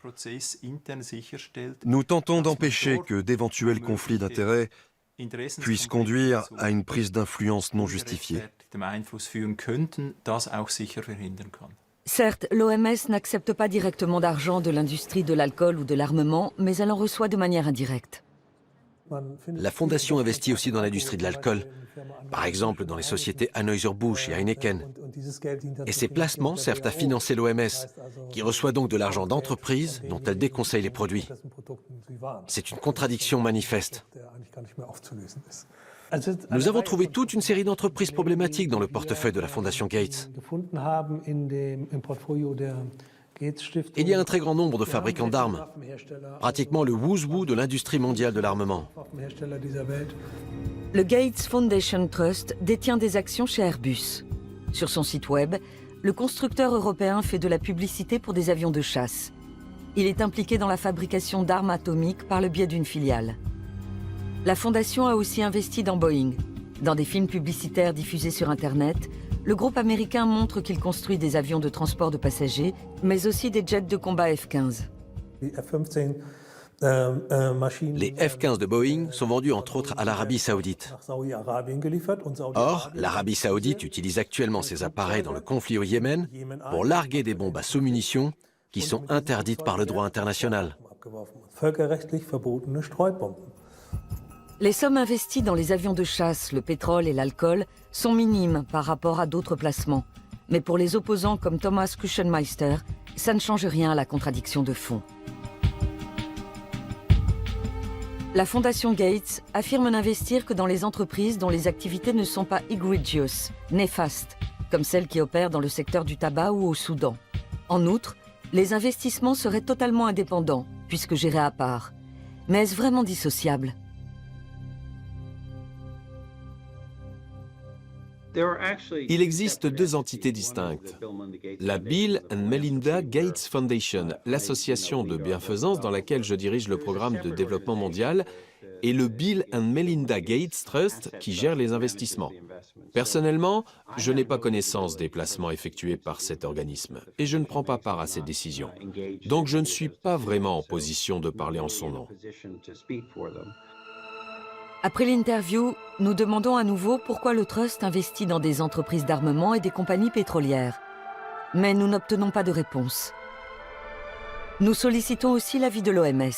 nous tentons d'empêcher que d'éventuels conflits d'intérêts puissent conduire à une prise d'influence non justifiée. Certes, l'OMS n'accepte pas directement d'argent de l'industrie de l'alcool ou de l'armement, mais elle en reçoit de manière indirecte. La Fondation investit aussi dans l'industrie de l'alcool, par exemple dans les sociétés Anheuser-Busch et Heineken. Et ces placements servent à financer l'OMS, qui reçoit donc de l'argent d'entreprises dont elle déconseille les produits. C'est une contradiction manifeste. Nous avons trouvé toute une série d'entreprises problématiques dans le portefeuille de la Fondation Gates. Il y a un très grand nombre de fabricants d'armes, pratiquement le who's who de l'industrie mondiale de l'armement. Le Gates Foundation Trust détient des actions chez Airbus. Sur son site web, le constructeur européen fait de la publicité pour des avions de chasse. Il est impliqué dans la fabrication d'armes atomiques par le biais d'une filiale. La Fondation a aussi investi dans Boeing. Dans des films publicitaires diffusés sur Internet, le groupe américain montre qu'il construit des avions de transport de passagers, mais aussi des jets de combat F-15. Les F-15 de Boeing sont vendus entre autres à l'Arabie Saoudite. Or, l'Arabie Saoudite utilise actuellement ces appareils dans le conflit au Yémen pour larguer des bombes à sous-munitions qui sont interdites par le droit international. Les sommes investies dans les avions de chasse, le pétrole et l'alcool sont minimes par rapport à d'autres placements. Mais pour les opposants comme Thomas Kuchenmeister, ça ne change rien à la contradiction de fond. La Fondation Gates affirme n'investir que dans les entreprises dont les activités ne sont pas egregious, néfastes, comme celles qui opèrent dans le secteur du tabac ou au Soudan. En outre, les investissements seraient totalement indépendants, puisque gérés à part. Mais est-ce vraiment dissociable ? Il existe deux entités distinctes. La Bill and Melinda Gates Foundation, l'association de bienfaisance dans laquelle je dirige le programme de développement mondial, et le Bill and Melinda Gates Trust qui gère les investissements. Personnellement, je n'ai pas connaissance des placements effectués par cet organisme et je ne prends pas part à ces décisions. Donc je ne suis pas vraiment en position de parler en son nom. Après l'interview, nous demandons à nouveau pourquoi le Trust investit dans des entreprises d'armement et des compagnies pétrolières. Mais nous n'obtenons pas de réponse. Nous sollicitons aussi l'avis de l'OMS.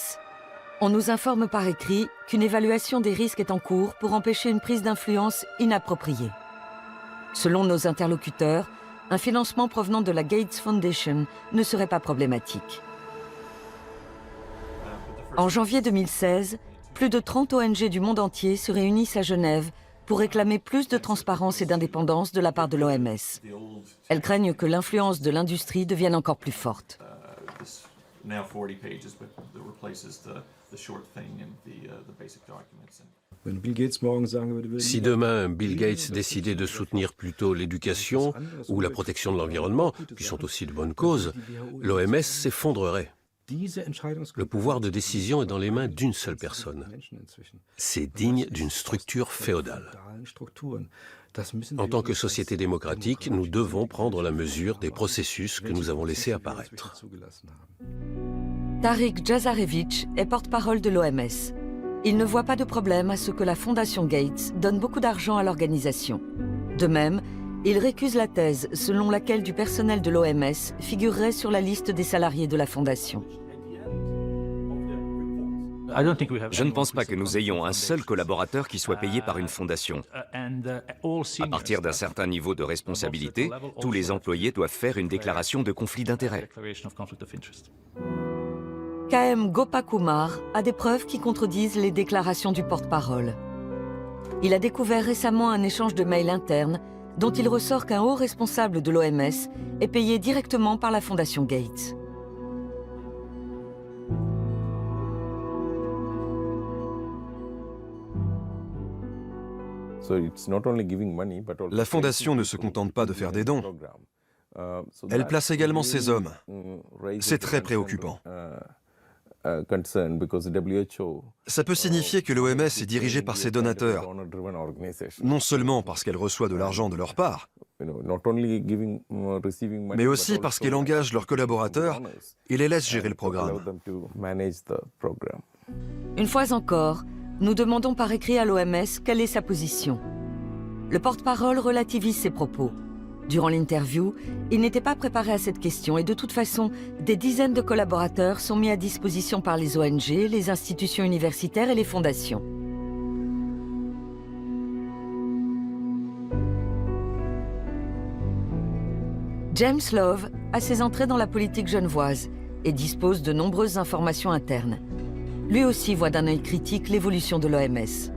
On nous informe par écrit qu'une évaluation des risques est en cours pour empêcher une prise d'influence inappropriée. Selon nos interlocuteurs, un financement provenant de la Gates Foundation ne serait pas problématique. En janvier 2016, plus de 30 ONG du monde entier se réunissent à Genève pour réclamer plus de transparence et d'indépendance de la part de l'OMS. Elles craignent que l'influence de l'industrie devienne encore plus forte. Si demain Bill Gates décidait de soutenir plutôt l'éducation ou la protection de l'environnement, qui sont aussi de bonnes causes, l'OMS s'effondrerait. Le pouvoir de décision est dans les mains d'une seule personne. C'est digne d'une structure féodale. En tant que société démocratique, nous devons prendre la mesure des processus que nous avons laissés apparaître. Tariq Djazarevich est porte-parole de l'OMS. Il ne voit pas de problème à ce que la Fondation Gates donne beaucoup d'argent à l'organisation. De même, il récuse la thèse selon laquelle du personnel de l'OMS figurerait sur la liste des salariés de la Fondation. Je ne pense pas que nous ayons un seul collaborateur qui soit payé par une fondation. À partir d'un certain niveau de responsabilité, tous les employés doivent faire une déclaration de conflit d'intérêts. KM Gopakumar a des preuves qui contredisent les déclarations du porte-parole. Il a découvert récemment un échange de mails internes dont il ressort qu'un haut responsable de l'OMS est payé directement par la Fondation Gates. La Fondation ne se contente pas de faire des dons. Elle place également ses hommes. C'est très préoccupant. Ça peut signifier que l'OMS est dirigée par ses donateurs, non seulement parce qu'elle reçoit de l'argent de leur part, mais aussi parce qu'elle engage leurs collaborateurs et les laisse gérer le programme. Une fois encore, nous demandons par écrit à l'OMS quelle est sa position. Le porte-parole relativise ses propos. Durant l'interview, il n'était pas préparé à cette question et de toute façon, des dizaines de collaborateurs sont mis à disposition par les ONG, les institutions universitaires et les fondations. James Love a ses entrées dans la politique genevoise et dispose de nombreuses informations internes. Lui aussi voit d'un œil critique l'évolution de l'OMS.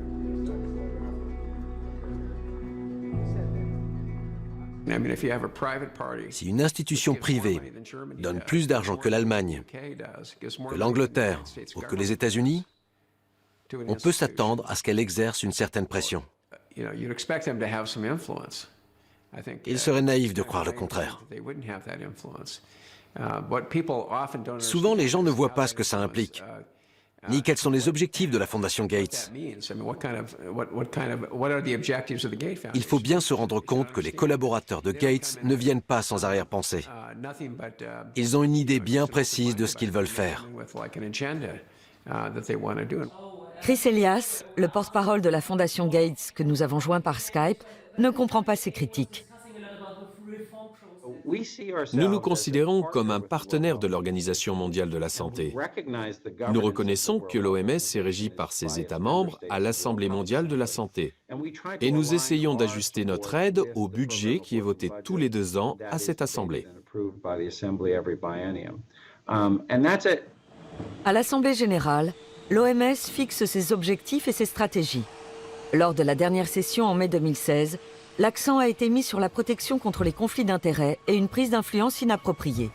Si une institution privée donne plus d'argent que l'Allemagne, que l'Angleterre ou que les États-Unis, on peut s'attendre à ce qu'elle exerce une certaine pression. Il serait naïf de croire le contraire. Souvent, les gens ne voient pas ce que ça implique, ni quels sont les objectifs de la Fondation Gates. Il faut bien se rendre compte que les collaborateurs de Gates ne viennent pas sans arrière-pensée. Ils ont une idée bien précise de ce qu'ils veulent faire. Chris Elias, le porte-parole de la Fondation Gates que nous avons joint par Skype, ne comprend pas ces critiques. Nous nous considérons comme un partenaire de l'Organisation mondiale de la santé. Nous reconnaissons que l'OMS est régie par ses États membres à l'Assemblée mondiale de la santé. Et nous essayons d'ajuster notre aide au budget qui est voté tous les 2 ans à cette Assemblée. À l'Assemblée générale, l'OMS fixe ses objectifs et ses stratégies. Lors de la dernière session en mai 2016, l'accent a été mis sur la protection contre les conflits d'intérêts et une prise d'influence inappropriée.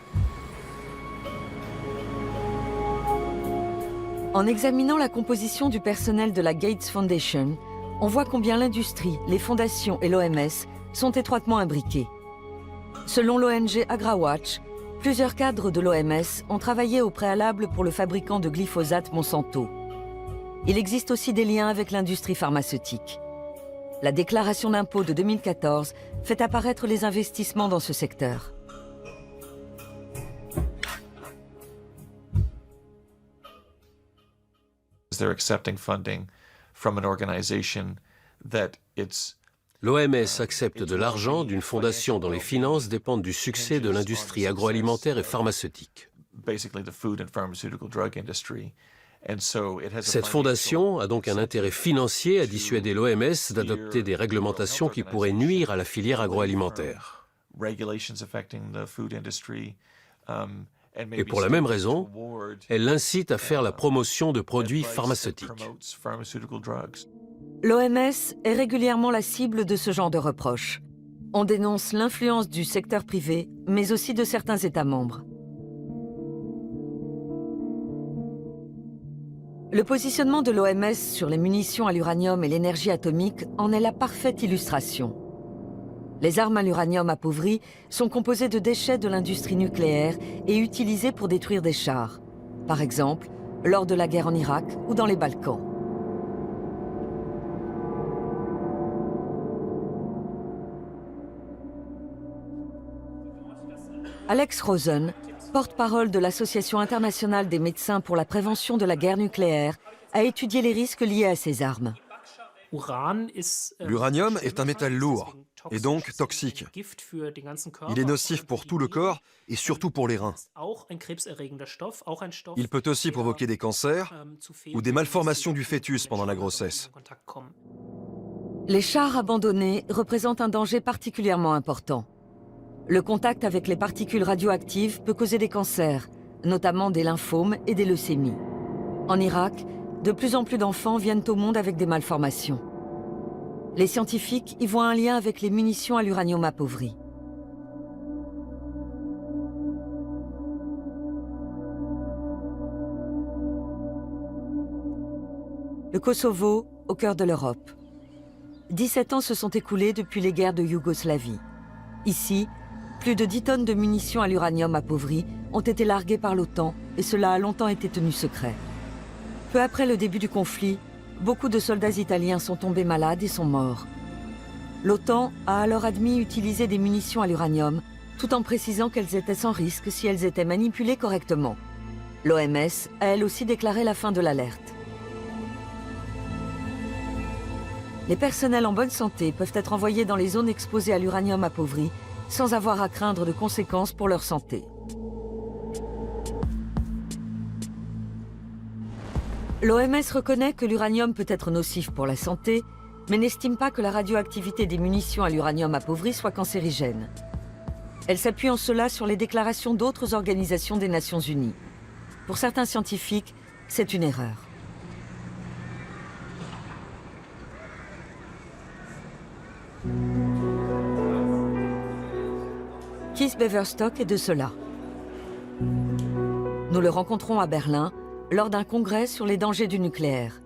En examinant la composition du personnel de la Gates Foundation, on voit combien l'industrie, les fondations et l'OMS sont étroitement imbriqués. Selon l'ONG AgraWatch, plusieurs cadres de l'OMS ont travaillé au préalable pour le fabricant de glyphosate Monsanto. Il existe aussi des liens avec l'industrie pharmaceutique. La déclaration d'impôt de 2014 fait apparaître les investissements dans ce secteur. L'OMS accepte de l'argent d'une fondation dont les finances dépendent du succès de l'industrie agroalimentaire et pharmaceutique. Cette fondation a donc un intérêt financier à dissuader l'OMS d'adopter des réglementations qui pourraient nuire à la filière agroalimentaire. Et pour la même raison, elle l'incite à faire la promotion de produits pharmaceutiques. L'OMS est régulièrement la cible de ce genre de reproches. On dénonce l'influence du secteur privé, mais aussi de certains États membres. Le positionnement de l'OMS sur les munitions à l'uranium et l'énergie atomique en est la parfaite illustration. Les armes à l'uranium appauvri sont composées de déchets de l'industrie nucléaire et utilisées pour détruire des chars, par exemple lors de la guerre en Irak ou dans les Balkans. Alex Rosen, porte-parole de l'Association internationale des médecins pour la prévention de la guerre nucléaire, a étudié les risques liés à ces armes. L'uranium est un métal lourd et donc toxique. Il est nocif pour tout le corps et surtout pour les reins. Il peut aussi provoquer des cancers ou des malformations du fœtus pendant la grossesse. Les chars abandonnés représentent un danger particulièrement important. Le contact avec les particules radioactives peut causer des cancers, notamment des lymphomes et des leucémies. En Irak, de plus en plus d'enfants viennent au monde avec des malformations. Les scientifiques y voient un lien avec les munitions à l'uranium appauvri. Le Kosovo, au cœur de l'Europe. 17 ans se sont écoulés depuis les guerres de Yougoslavie. Ici, plus de 10 tonnes de munitions à l'uranium appauvri ont été larguées par l'OTAN et cela a longtemps été tenu secret. Peu après le début du conflit, beaucoup de soldats italiens sont tombés malades et sont morts. L'OTAN a alors admis utiliser des munitions à l'uranium, tout en précisant qu'elles étaient sans risque si elles étaient manipulées correctement. L'OMS a elle aussi déclaré la fin de l'alerte. Les personnels en bonne santé peuvent être envoyés dans les zones exposées à l'uranium appauvri sans avoir à craindre de conséquences pour leur santé. L'OMS reconnaît que l'uranium peut être nocif pour la santé, mais n'estime pas que la radioactivité des munitions à l'uranium appauvri soit cancérigène. Elle s'appuie en cela sur les déclarations d'autres organisations des Nations Unies. Pour certains scientifiques, c'est une erreur. Kees Beverstock est de cela. Nous le rencontrons à Berlin lors d'un congrès sur les dangers du nucléaire.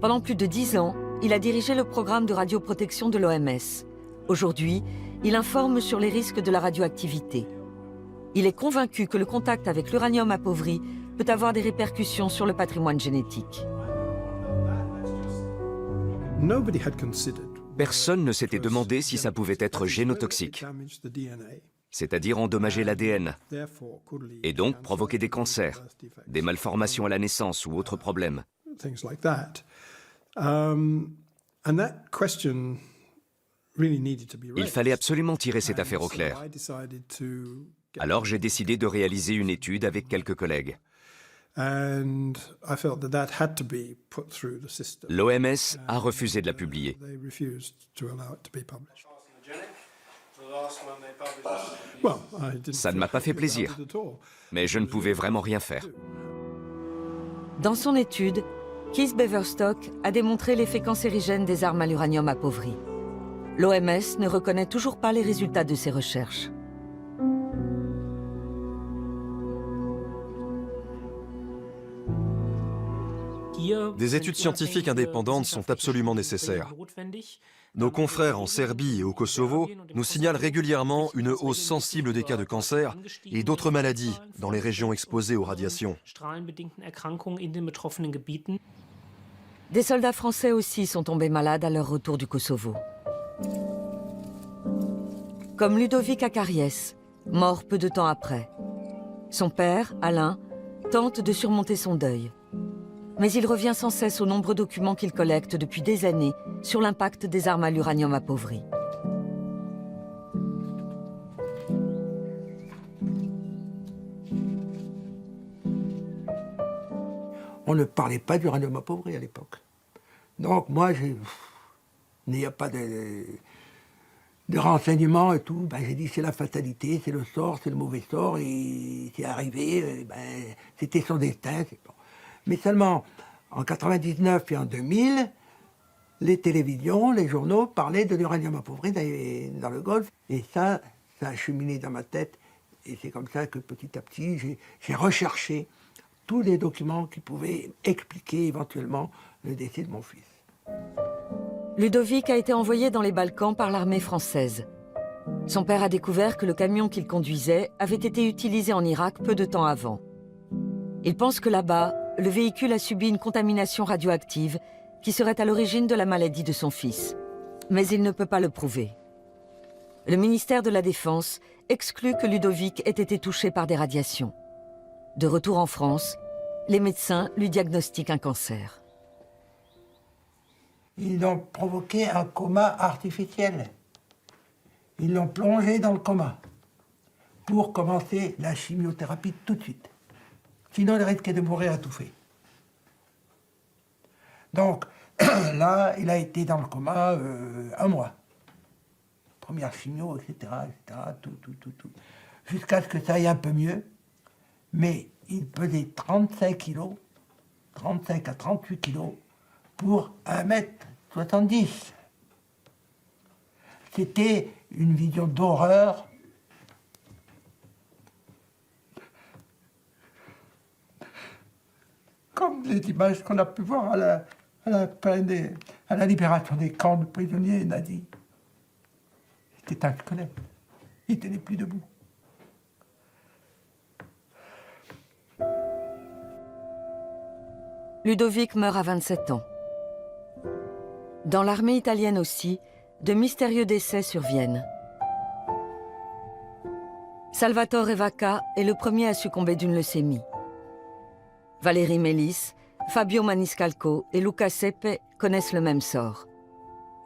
Pendant plus de 10 ans, il a dirigé le programme de radioprotection de l'OMS. Aujourd'hui, il informe sur les risques de la radioactivité. Il est convaincu que le contact avec l'uranium appauvri peut avoir des répercussions sur le patrimoine génétique. Personne ne s'était demandé si ça pouvait être génotoxique, c'est-à-dire endommager l'ADN, et donc provoquer des cancers, des malformations à la naissance ou autres problèmes. Il fallait absolument tirer cette affaire au clair. Alors j'ai décidé de réaliser une étude avec quelques collègues. L'OMS a refusé de la publier. Ça ne m'a pas fait plaisir, mais je ne pouvais vraiment rien faire. Dans son étude, Kees Beverstock a démontré l'effet cancérigène des armes à l'uranium appauvri. L'OMS ne reconnaît toujours pas les résultats de ses recherches. Des études scientifiques indépendantes sont absolument nécessaires. Nos confrères en Serbie et au Kosovo nous signalent régulièrement une hausse sensible des cas de cancer et d'autres maladies dans les régions exposées aux radiations. Des soldats français aussi sont tombés malades à leur retour du Kosovo. Comme Ludovic Akariès, mort peu de temps après. Son père, Alain, tente de surmonter son deuil. Mais il revient sans cesse aux nombreux documents qu'il collecte depuis des années sur l'impact des armes à l'uranium appauvri. On ne parlait pas d'uranium appauvri à l'époque. Donc moi, il n'y a pas de renseignements et tout. Ben, j'ai dit c'est la fatalité, c'est le sort, c'est le mauvais sort, et c'est arrivé, c'était son destin. Bon. Mais seulement en 99 et en 2000, les télévisions, les journaux parlaient de l'uranium appauvri dans le Golfe. Et ça a cheminé dans ma tête. Et c'est comme ça que petit à petit, j'ai recherché tous les documents qui pouvaient expliquer éventuellement le décès de mon fils. Ludovic a été envoyé dans les Balkans par l'armée française. Son père a découvert que le camion qu'il conduisait avait été utilisé en Irak peu de temps avant. Il pense que là-bas, le véhicule a subi une contamination radioactive qui serait à l'origine de la maladie de son fils. Mais il ne peut pas le prouver. Le ministère de la Défense exclut que Ludovic ait été touché par des radiations. De retour en France, les médecins lui diagnostiquent un cancer. Ils ont provoqué un coma artificiel. Ils l'ont plongé dans le coma pour commencer la chimiothérapie tout de suite. Sinon, il risquait de mourir étouffé. Donc, là, il a été dans le coma 1 mois. Première chimio, etc., tout. Jusqu'à ce que ça aille un peu mieux. Mais il pesait 35 kilos, 35 à 38 kilos, pour 1m70. C'était une vision d'horreur. Comme les images qu'on a pu voir à la libération des camps de prisonniers nazis. C'était un squelette. Il ne tenait plus debout. Ludovic meurt à 27 ans. Dans l'armée italienne aussi, de mystérieux décès surviennent. Salvatore Vacca est le premier à succomber d'une leucémie. Valérie Mélis, Fabio Maniscalco et Luca Seppe connaissent le même sort.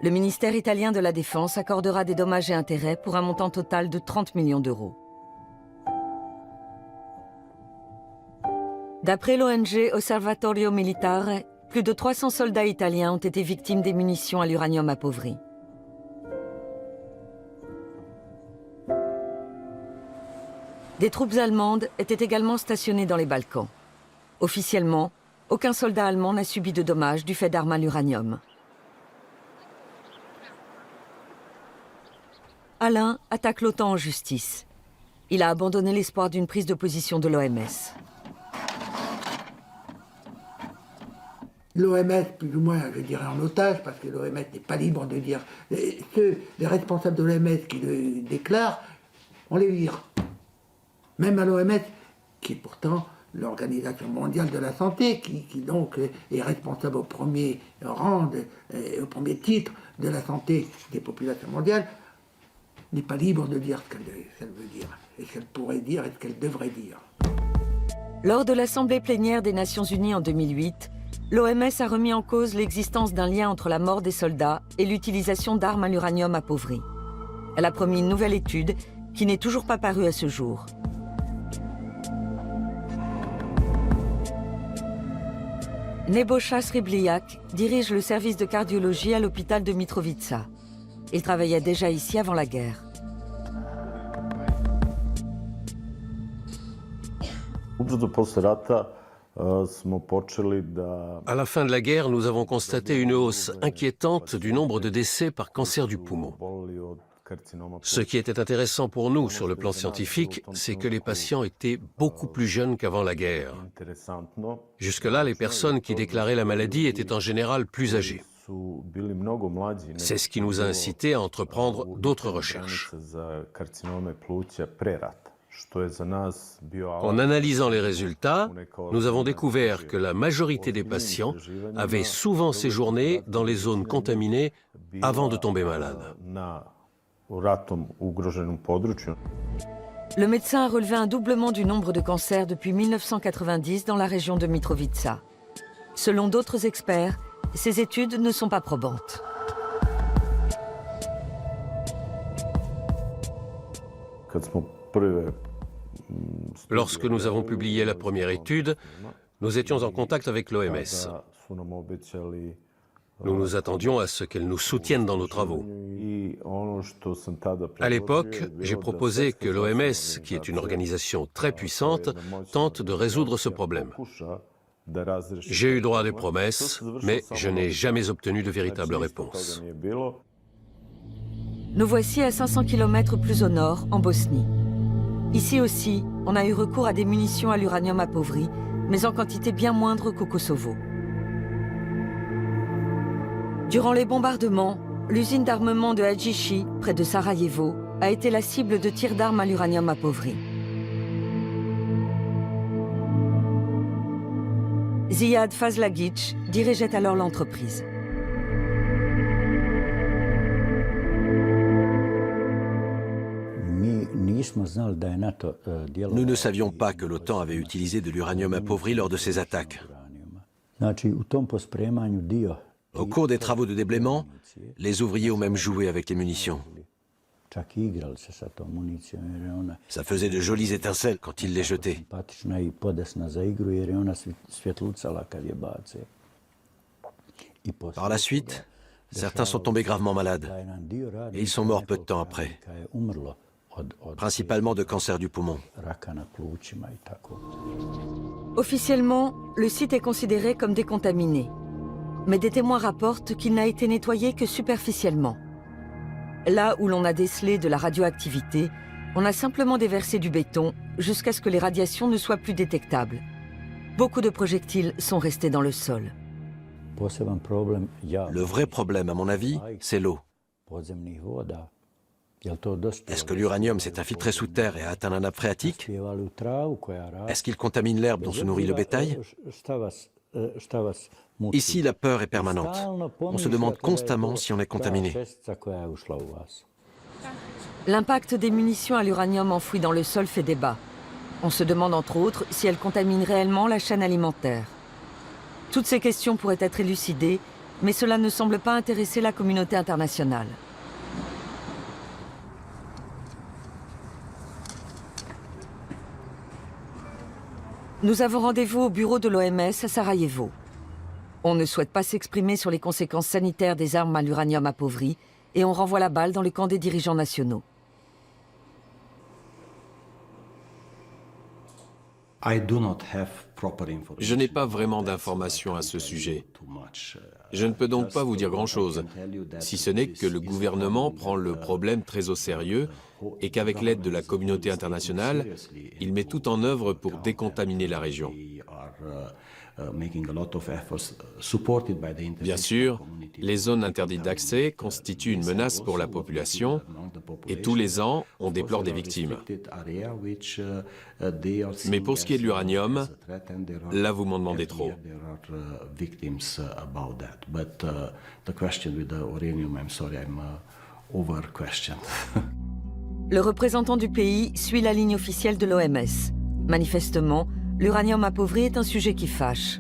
Le ministère italien de la Défense accordera des dommages et intérêts pour un montant total de 30 millions d'euros. D'après l'ONG Osservatorio Militare, plus de 300 soldats italiens ont été victimes des munitions à l'uranium appauvri. Des troupes allemandes étaient également stationnées dans les Balkans. Officiellement, aucun soldat allemand n'a subi de dommages du fait d'armes à l'uranium. Alain attaque l'OTAN en justice. Il a abandonné l'espoir d'une prise de position de l'OMS. L'OMS, plus ou moins, je dirais en otage, parce que l'OMS n'est pas libre de dire... Les responsables de l'OMS qui le déclarent, on les vire. Même à l'OMS, qui est pourtant l'Organisation mondiale de la santé, qui donc est responsable au premier rang, au premier titre de la santé des populations mondiales, n'est pas libre de dire ce qu'elle veut dire, et ce qu'elle pourrait dire et ce qu'elle devrait dire. Lors de l'Assemblée plénière des Nations Unies en 2008, l'OMS a remis en cause l'existence d'un lien entre la mort des soldats et l'utilisation d'armes à l'uranium appauvri. Elle a promis une nouvelle étude qui n'est toujours pas parue à ce jour. Nebojša Srebliak dirige le service de cardiologie à l'hôpital de Mitrovica. Il travaillait déjà ici avant la guerre. À la fin de la guerre, nous avons constaté une hausse inquiétante du nombre de décès par cancer du poumon. Ce qui était intéressant pour nous sur le plan scientifique, c'est que les patients étaient beaucoup plus jeunes qu'avant la guerre. Jusque-là, les personnes qui déclaraient la maladie étaient en général plus âgées. C'est ce qui nous a incités à entreprendre d'autres recherches. En analysant les résultats, nous avons découvert que la majorité des patients avaient souvent séjourné dans les zones contaminées avant de tomber malades. Le médecin a relevé un doublement du nombre de cancers depuis 1990 dans la région de Mitrovica. Selon d'autres experts, ces études ne sont pas probantes. Lorsque nous avons publié la première étude, nous étions en contact avec l'OMS. Nous nous attendions à ce qu'elle nous soutienne dans nos travaux. À l'époque, j'ai proposé que l'OMS, qui est une organisation très puissante, tente de résoudre ce problème. J'ai eu droit à des promesses, mais je n'ai jamais obtenu de véritable réponse. Nous voici à 500 km plus au nord, en Bosnie. Ici aussi, on a eu recours à des munitions à l'uranium appauvri, mais en quantité bien moindre qu'au Kosovo. Durant les bombardements, l'usine d'armement de Hadjishi, près de Sarajevo, a été la cible de tirs d'armes à l'uranium appauvri. Zijad Fazlagic dirigeait alors l'entreprise. Nous ne savions pas que l'OTAN avait utilisé de l'uranium appauvri lors de ses attaques. Au cours des travaux de déblaiement, les ouvriers ont même joué avec les munitions. Ça faisait de jolies étincelles quand ils les jetaient. Par la suite, certains sont tombés gravement malades et ils sont morts peu de temps après, principalement de cancer du poumon. Officiellement, le site est considéré comme décontaminé. Mais des témoins rapportent qu'il n'a été nettoyé que superficiellement. Là où l'on a décelé de la radioactivité, on a simplement déversé du béton jusqu'à ce que les radiations ne soient plus détectables. Beaucoup de projectiles sont restés dans le sol. Le vrai problème, à mon avis, c'est l'eau. Est-ce que l'uranium s'est infiltré sous terre et a atteint la nappe phréatique? Est-ce qu'il contamine l'herbe dont se nourrit le bétail? Ici, la peur est permanente. On se demande constamment si on est contaminé. L'impact des munitions à l'uranium enfouies dans le sol fait débat. On se demande entre autres si elles contaminent réellement la chaîne alimentaire. Toutes ces questions pourraient être élucidées, mais cela ne semble pas intéresser la communauté internationale. Nous avons rendez-vous au bureau de l'OMS à Sarajevo. On ne souhaite pas s'exprimer sur les conséquences sanitaires des armes à l'uranium appauvri et on renvoie la balle dans le camp des dirigeants nationaux. Je n'ai pas vraiment d'informations à ce sujet. Je ne peux donc pas vous dire grand-chose, si ce n'est que le gouvernement prend le problème très au sérieux et qu'avec l'aide de la communauté internationale, il met tout en œuvre pour décontaminer la région. Bien sûr, les zones interdites d'accès constituent une menace pour la population et tous les ans, on déplore des victimes. Mais pour ce qui est de l'uranium, là vous m'en demandez trop. Le représentant du pays suit la ligne officielle de l'OMS. Manifestement, l'uranium appauvri est un sujet qui fâche.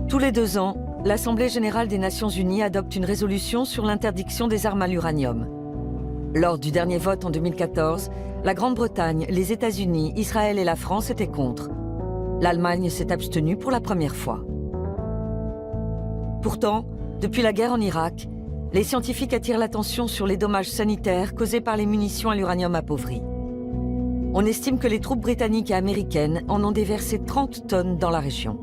Tous les 2 ans, l'Assemblée générale des Nations unies adopte une résolution sur l'interdiction des armes à l'uranium. Lors du dernier vote en 2014, la Grande-Bretagne, les États-Unis, Israël et la France étaient contre. L'Allemagne s'est abstenue pour la première fois. Pourtant, depuis la guerre en Irak, les scientifiques attirent l'attention sur les dommages sanitaires causés par les munitions à l'uranium appauvri. On estime que les troupes britanniques et américaines en ont déversé 30 tonnes dans la région.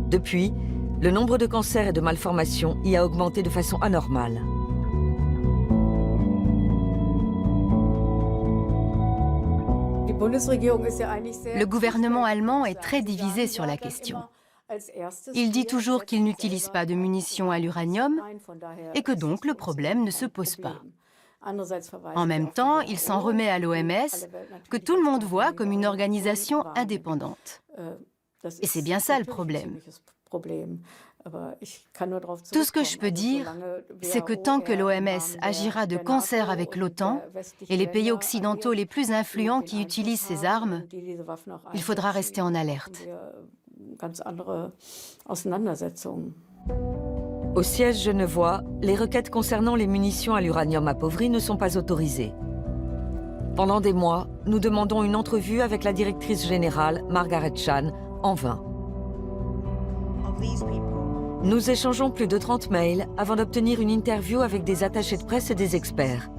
Depuis, le nombre de cancers et de malformations y a augmenté de façon anormale. Le gouvernement allemand est très divisé sur la question. Il dit toujours qu'il n'utilise pas de munitions à l'uranium et que donc le problème ne se pose pas. En même temps, il s'en remet à l'OMS, que tout le monde voit comme une organisation indépendante. Et c'est bien ça le problème. Tout ce que je peux dire, c'est que tant que l'OMS agira de concert avec l'OTAN et les pays occidentaux les plus influents qui utilisent ces armes, il faudra rester en alerte. Au siège genevois, les requêtes concernant les munitions à l'uranium appauvri ne sont pas autorisées. Pendant des mois, nous demandons une entrevue avec la directrice générale, Margaret Chan, en vain. Nous échangeons plus de 30 mails avant d'obtenir une interview avec des attachés de presse et des experts.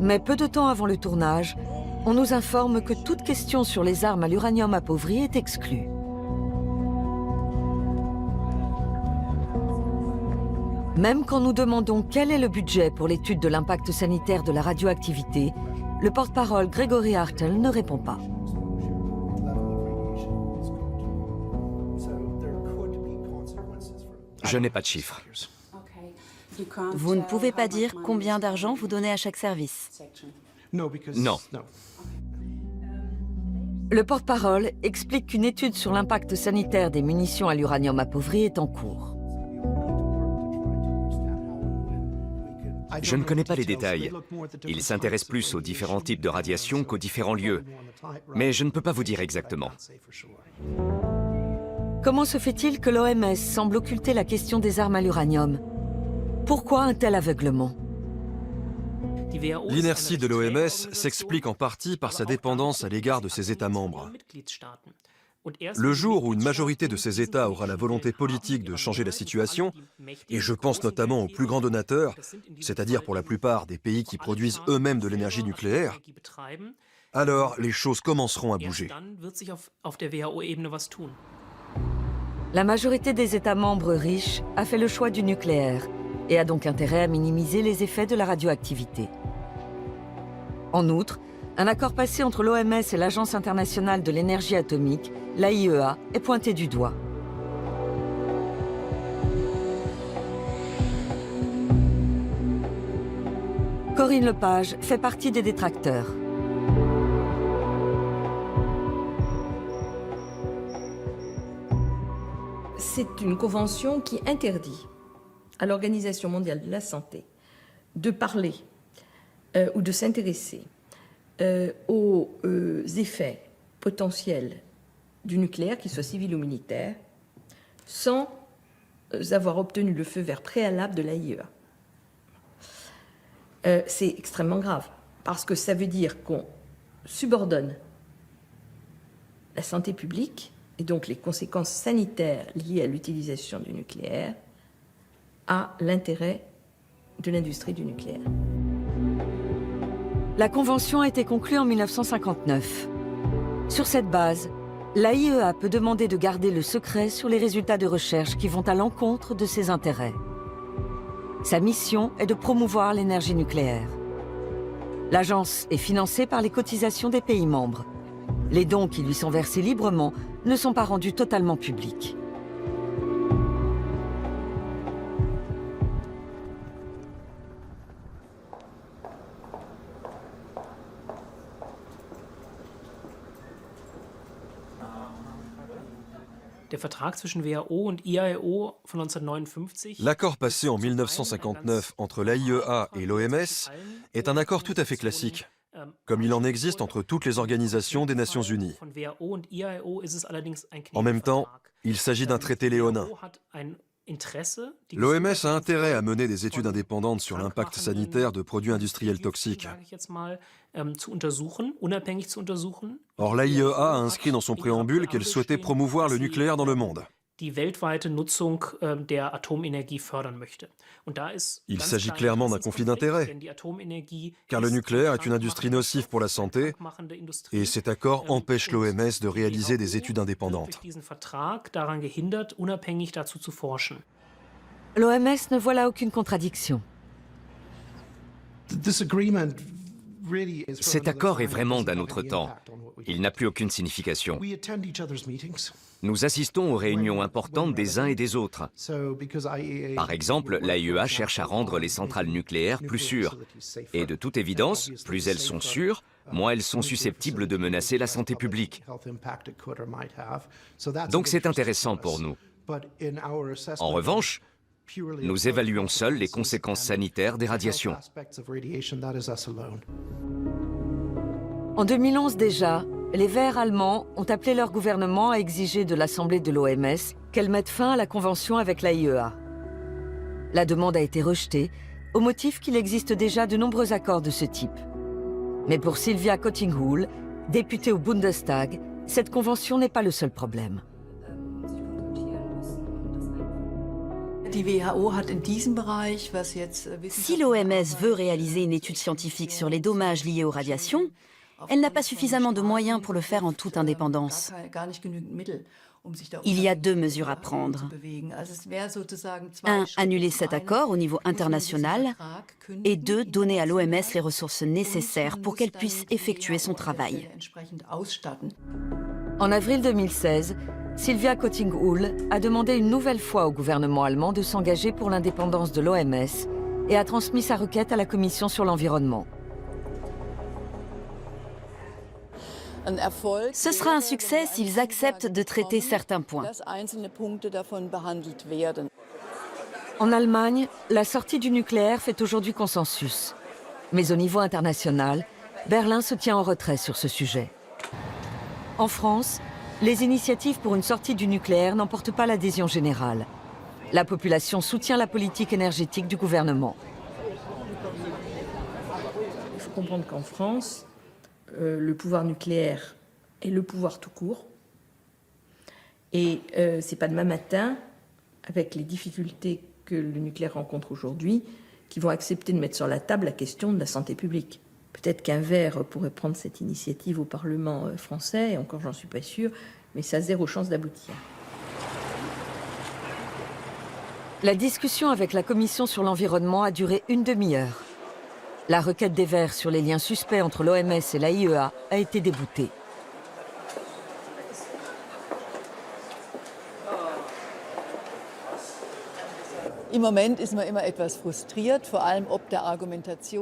Mais peu de temps avant le tournage, on nous informe que toute question sur les armes à l'uranium appauvri est exclue. Même quand nous demandons quel est le budget pour l'étude de l'impact sanitaire de la radioactivité, le porte-parole Gregory Hartel ne répond pas. Je n'ai pas de chiffres. Vous ne pouvez pas dire combien d'argent vous donnez à chaque service? Non. Le porte-parole explique qu'une étude sur l'impact sanitaire des munitions à l'uranium appauvri est en cours. Je ne connais pas les détails. Il s'intéresse plus aux différents types de radiation qu'aux différents lieux. Mais je ne peux pas vous dire exactement. Comment se fait-il que l'OMS semble occulter la question des armes à l'uranium? Pourquoi un tel aveuglement? L'inertie de l'OMS s'explique en partie par sa dépendance à l'égard de ses États membres. Le jour où une majorité de ces États aura la volonté politique de changer la situation, et je pense notamment aux plus grands donateurs, c'est-à-dire pour la plupart des pays qui produisent eux-mêmes de l'énergie nucléaire, alors les choses commenceront à bouger. La majorité des États membres riches a fait le choix du nucléaire et a donc intérêt à minimiser les effets de la radioactivité. En outre, un accord passé entre l'OMS et l'Agence internationale de l'énergie atomique, l'AIEA, est pointé du doigt. Corinne Lepage fait partie des détracteurs. C'est une convention qui interdit à l'Organisation mondiale de la santé de parler ou de s'intéresser aux effets potentiels du nucléaire, qu'il soit civil ou militaire, sans avoir obtenu le feu vert préalable de l'AIEA. C'est extrêmement grave, parce que ça veut dire qu'on subordonne la santé publique, et donc les conséquences sanitaires liées à l'utilisation du nucléaire, à l'intérêt de l'industrie du nucléaire. La convention a été conclue en 1959. Sur cette base, l'AIEA peut demander de garder le secret sur les résultats de recherche qui vont à l'encontre de ses intérêts. Sa mission est de promouvoir l'énergie nucléaire. L'agence est financée par les cotisations des pays membres. Les dons qui lui sont versés librement ne sont pas rendus totalement publics. L'accord passé en 1959 entre l'AIEA et l'OMS est un accord tout à fait classique, comme il en existe entre toutes les organisations des Nations Unies. En même temps, il s'agit d'un traité léonin. L'OMS a intérêt à mener des études indépendantes sur l'impact sanitaire de produits industriels toxiques. Or, l'AIEA a inscrit dans son préambule qu'elle souhaitait promouvoir le nucléaire dans le monde. Il s'agit clairement d'un conflit d'intérêts, car le nucléaire est une industrie nocive pour la santé, et cet accord empêche l'OMS de réaliser des études indépendantes. L'OMS ne voit là aucune contradiction. Cet accord est vraiment d'un autre temps. Il n'a plus aucune signification. Nous assistons aux réunions importantes des uns et des autres. Par exemple, l'AIEA cherche à rendre les centrales nucléaires plus sûres. Et de toute évidence, plus elles sont sûres, moins elles sont susceptibles de menacer la santé publique. Donc c'est intéressant pour nous. En revanche, nous évaluons seuls les conséquences sanitaires des radiations. En 2011 déjà, les Verts allemands ont appelé leur gouvernement à exiger de l'Assemblée de l'OMS qu'elle mette fin à la convention avec l'AIEA. La demande a été rejetée, au motif qu'il existe déjà de nombreux accords de ce type. Mais pour Sylvia Kottinghull, députée au Bundestag, cette convention n'est pas le seul problème. Si l'OMS veut réaliser une étude scientifique sur les dommages liés aux radiations, elle n'a pas suffisamment de moyens pour le faire en toute indépendance. Il y a deux mesures à prendre. 1. Annuler cet accord au niveau international. Et 2. Donner à l'OMS les ressources nécessaires pour qu'elle puisse effectuer son travail. En avril 2016, Sylvia Kottinghull a demandé une nouvelle fois au gouvernement allemand de s'engager pour l'indépendance de l'OMS et a transmis sa requête à la Commission sur l'environnement. Ce sera un succès s'ils acceptent de traiter certains points. En Allemagne, la sortie du nucléaire fait aujourd'hui consensus. Mais au niveau international, Berlin se tient en retrait sur ce sujet. En France, les initiatives pour une sortie du nucléaire n'emportent pas l'adhésion générale. La population soutient la politique énergétique du gouvernement. Il faut comprendre qu'en France, le pouvoir nucléaire est le pouvoir tout court. Et c'est pas demain matin, avec les difficultés que le nucléaire rencontre aujourd'hui, qu'ils vont accepter de mettre sur la table la question de la santé publique. Peut-être qu'un Vert pourrait prendre cette initiative au Parlement français, et encore j'en suis pas sûre, mais ça a zéro chance d'aboutir. La discussion avec la Commission sur l'environnement a duré une demi-heure. La requête des Verts sur les liens suspects entre l'OMS et l'AIEA a été déboutée.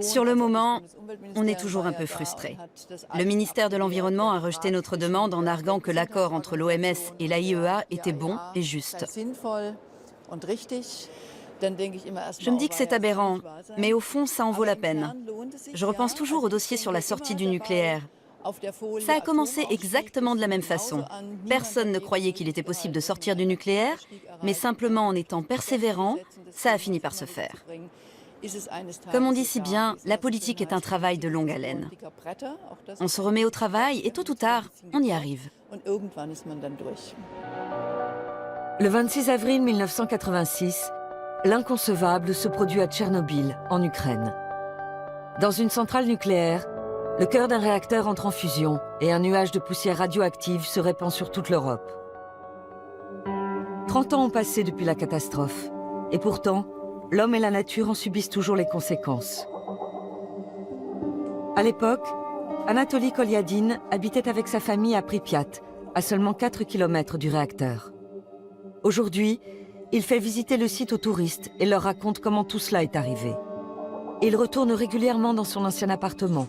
Sur le moment, on est toujours un peu frustré. Le ministère de l'Environnement a rejeté notre demande en arguant que l'accord entre l'OMS et l'AIEA était bon et juste. Je me dis que c'est aberrant, mais au fond, ça en vaut la peine. Je repense toujours au dossier sur la sortie du nucléaire. Ça a commencé exactement de la même façon. Personne ne croyait qu'il était possible de sortir du nucléaire, mais simplement en étant persévérant, ça a fini par se faire. Comme on dit si bien, la politique est un travail de longue haleine. On se remet au travail et tôt ou tard, on y arrive. Le 26 avril 1986, l'inconcevable se produit à Tchernobyl, en Ukraine. Dans une centrale nucléaire, Le cœur d'un réacteur entre en fusion et un nuage de poussière radioactive se répand sur toute l'Europe. 30 ans ont passé depuis la catastrophe. Et pourtant, l'homme et la nature en subissent toujours les conséquences. À l'époque, Anatoly Kolyadin habitait avec sa famille à Pripyat, à seulement 4 km du réacteur. Aujourd'hui, il fait visiter le site aux touristes et leur raconte comment tout cela est arrivé. Il retourne régulièrement dans son ancien appartement.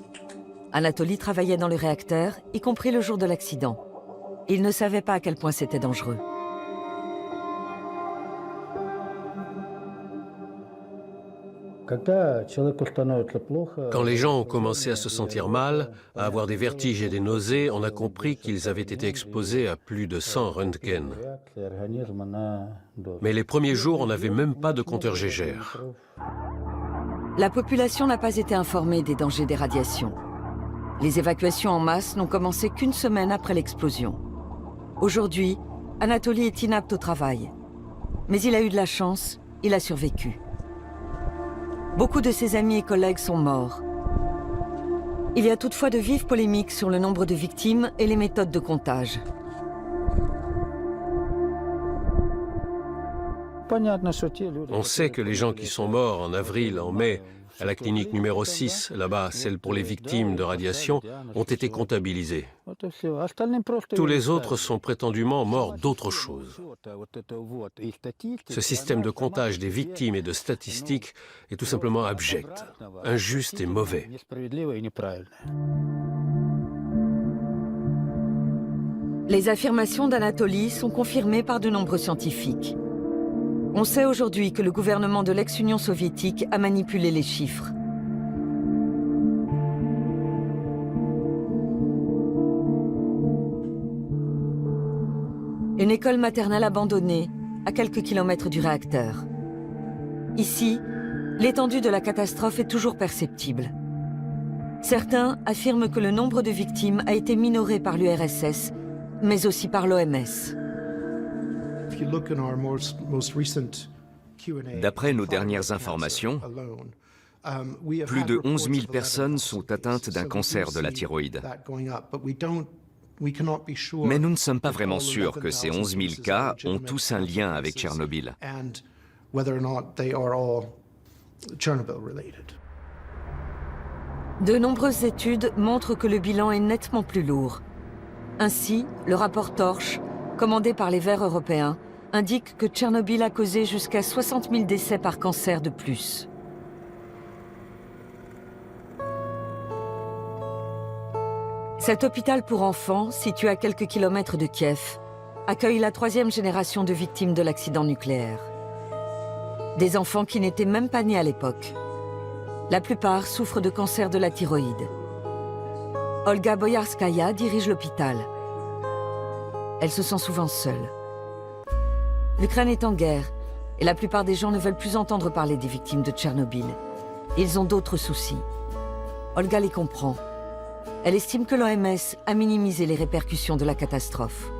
Anatoly travaillait dans le réacteur, y compris le jour de l'accident. Il ne savait pas à quel point c'était dangereux. Quand les gens ont commencé à se sentir mal, à avoir des vertiges et des nausées, on a compris qu'ils avaient été exposés à plus de 100 röntgen. Mais les premiers jours, on n'avait même pas de compteur Geiger. La population n'a pas été informée des dangers des radiations. Les évacuations en masse n'ont commencé qu'une semaine après l'explosion. Aujourd'hui, Anatoly est inapte au travail. Mais il a eu de la chance, il a survécu. Beaucoup de ses amis et collègues sont morts. Il y a toutefois de vives polémiques sur le nombre de victimes et les méthodes de comptage. On sait que les gens qui sont morts en avril, en mai, à la clinique numéro 6, là-bas, celle pour les victimes de radiation, ont été comptabilisés. Tous les autres sont prétendument morts d'autre chose. Ce système de comptage des victimes et de statistiques est tout simplement abject, injuste et mauvais. Les affirmations d'Anatoly sont confirmées par de nombreux scientifiques. On sait aujourd'hui que le gouvernement de l'ex-Union soviétique a manipulé les chiffres. Une école maternelle abandonnée, à quelques kilomètres du réacteur. Ici, l'étendue de la catastrophe est toujours perceptible. Certains affirment que le nombre de victimes a été minoré par l'URSS, mais aussi par l'OMS. D'après nos dernières informations, plus de 11 000 personnes sont atteintes d'un cancer de la thyroïde. Mais nous ne sommes pas vraiment sûrs que ces 11 000 cas ont tous un lien avec Tchernobyl. De nombreuses études montrent que le bilan est nettement plus lourd. Ainsi, le rapport Torch, commandé par les Verts européens, indique que Tchernobyl a causé jusqu'à 60 000 décès par cancer de plus. Cet hôpital pour enfants, situé à quelques kilomètres de Kiev, accueille la 3e génération de victimes de l'accident nucléaire. Des enfants qui n'étaient même pas nés à l'époque. La plupart souffrent de cancer de la thyroïde. Olga Boyarskaya dirige l'hôpital. Elle se sent souvent seule. L'Ukraine est en guerre et la plupart des gens ne veulent plus entendre parler des victimes de Tchernobyl. Ils ont d'autres soucis. Olga les comprend. Elle estime que l'OMS a minimisé les répercussions de la catastrophe.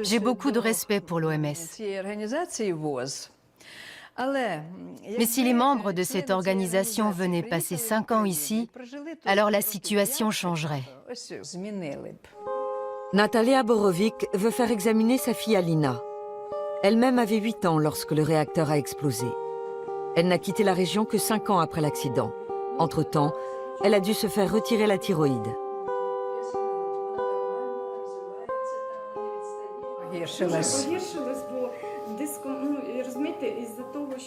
J'ai beaucoup de respect pour l'OMS. Mais si les membres de cette organisation venaient passer 5 ans ici, alors la situation changerait. Natalia Borovic veut faire examiner sa fille Alina. Elle-même avait 8 ans lorsque le réacteur a explosé. Elle n'a quitté la région que 5 ans après l'accident. Entre-temps, elle a dû se faire retirer la thyroïde.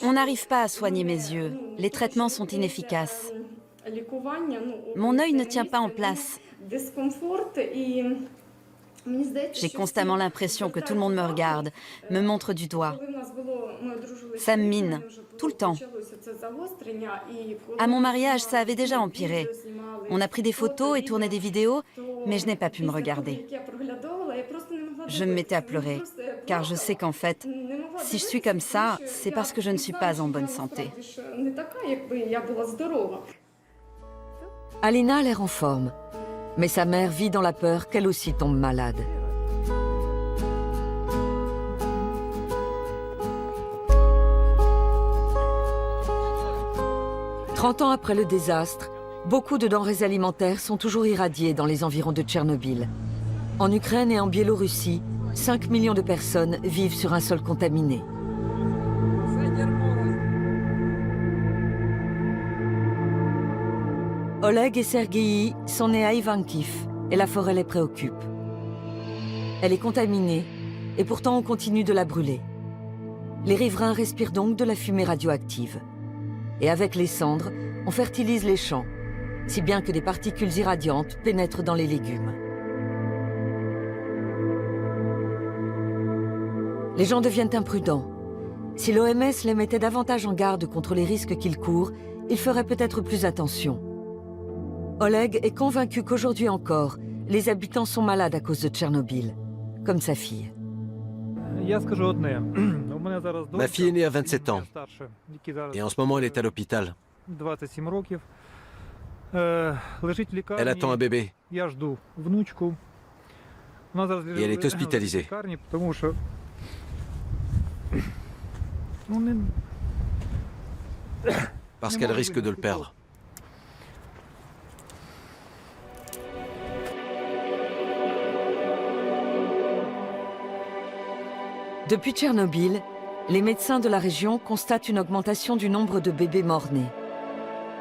On n'arrive pas à soigner mes yeux. Les traitements sont inefficaces. Mon œil ne tient pas en place. J'ai constamment l'impression que tout le monde me regarde, me montre du doigt. Ça me mine, tout le temps. À mon mariage, ça avait déjà empiré. On a pris des photos et tourné des vidéos, mais je n'ai pas pu me regarder. Je me mettais à pleurer, car je sais qu'en fait, si je suis comme ça, c'est parce que je ne suis pas en bonne santé. Alina a l'air en forme, mais sa mère vit dans la peur qu'elle aussi tombe malade. 30 ans après le désastre, beaucoup de denrées alimentaires sont toujours irradiées dans les environs de Tchernobyl. En Ukraine et en Biélorussie, 5 millions de personnes vivent sur un sol contaminé. Oleg et Sergueï sont nés à Ivankiv et la forêt les préoccupe. Elle est contaminée et pourtant on continue de la brûler. Les riverains respirent donc de la fumée radioactive. Et avec les cendres, on fertilise les champs, si bien que des particules irradiantes pénètrent dans les légumes. Les gens deviennent imprudents. Si l'OMS les mettait davantage en garde contre les risques qu'ils courent, ils feraient peut-être plus attention. Oleg est convaincu qu'aujourd'hui encore, les habitants sont malades à cause de Tchernobyl, comme sa fille. Ma fille est née à 27 ans. Et en ce moment, elle est à l'hôpital. Elle attend un bébé. Et elle est hospitalisée. Parce qu'elle risque de le perdre. Depuis Tchernobyl, les médecins de la région constatent une augmentation du nombre de bébés morts-nés.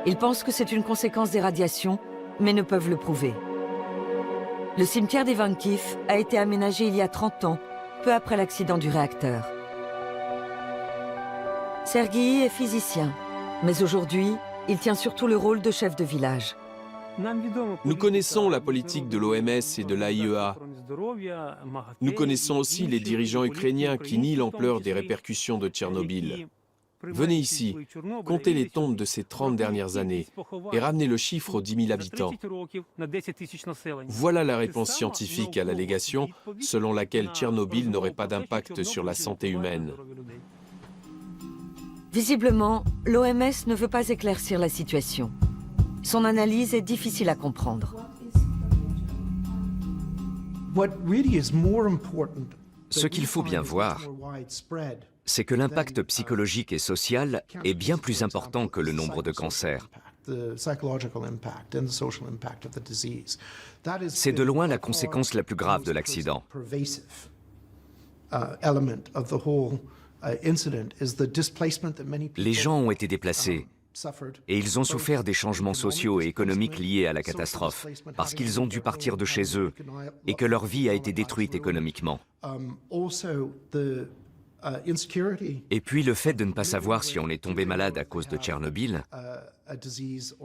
Ils pensent que c'est une conséquence des radiations, mais ne peuvent le prouver. Le cimetière d'Ivankiv a été aménagé il y a 30 ans, peu après l'accident du réacteur. Sergueï est physicien, mais aujourd'hui, il tient surtout le rôle de chef de village. Nous connaissons la politique de l'OMS et de l'AIEA. Nous connaissons aussi les dirigeants ukrainiens qui nient l'ampleur des répercussions de Tchernobyl. Venez ici, comptez les tombes de ces 30 dernières années et ramenez le chiffre aux 10 000 habitants. Voilà la réponse scientifique à l'allégation selon laquelle Tchernobyl n'aurait pas d'impact sur la santé humaine. Visiblement, l'OMS ne veut pas éclaircir la situation. Son analyse est difficile à comprendre. Ce qu'il faut bien voir, c'est que l'impact psychologique et social est bien plus important que le nombre de cancers. C'est de loin la conséquence la plus grave de l'accident. Les gens ont été déplacés et ils ont souffert des changements sociaux et économiques liés à la catastrophe, parce qu'ils ont dû partir de chez eux et que leur vie a été détruite économiquement. Et puis le fait de ne pas savoir si on est tombé malade à cause de Tchernobyl,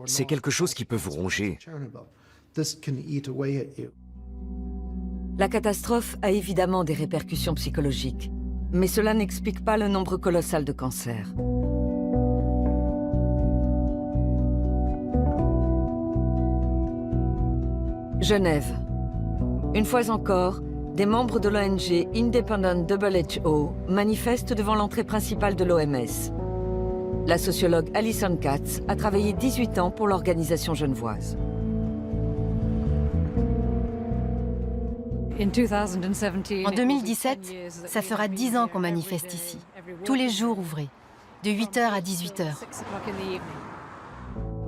c'est quelque chose qui peut vous ronger. La catastrophe a évidemment des répercussions psychologiques, mais cela n'explique pas le nombre colossal de cancers. Genève. Une fois encore, des membres de l'ONG Independent WHO manifestent devant l'entrée principale de l'OMS. La sociologue Alison Katz a travaillé 18 ans pour l'organisation genevoise. En 2017, ça fera 10 ans qu'on manifeste ici, tous les jours ouvrés, de 8h à 18h.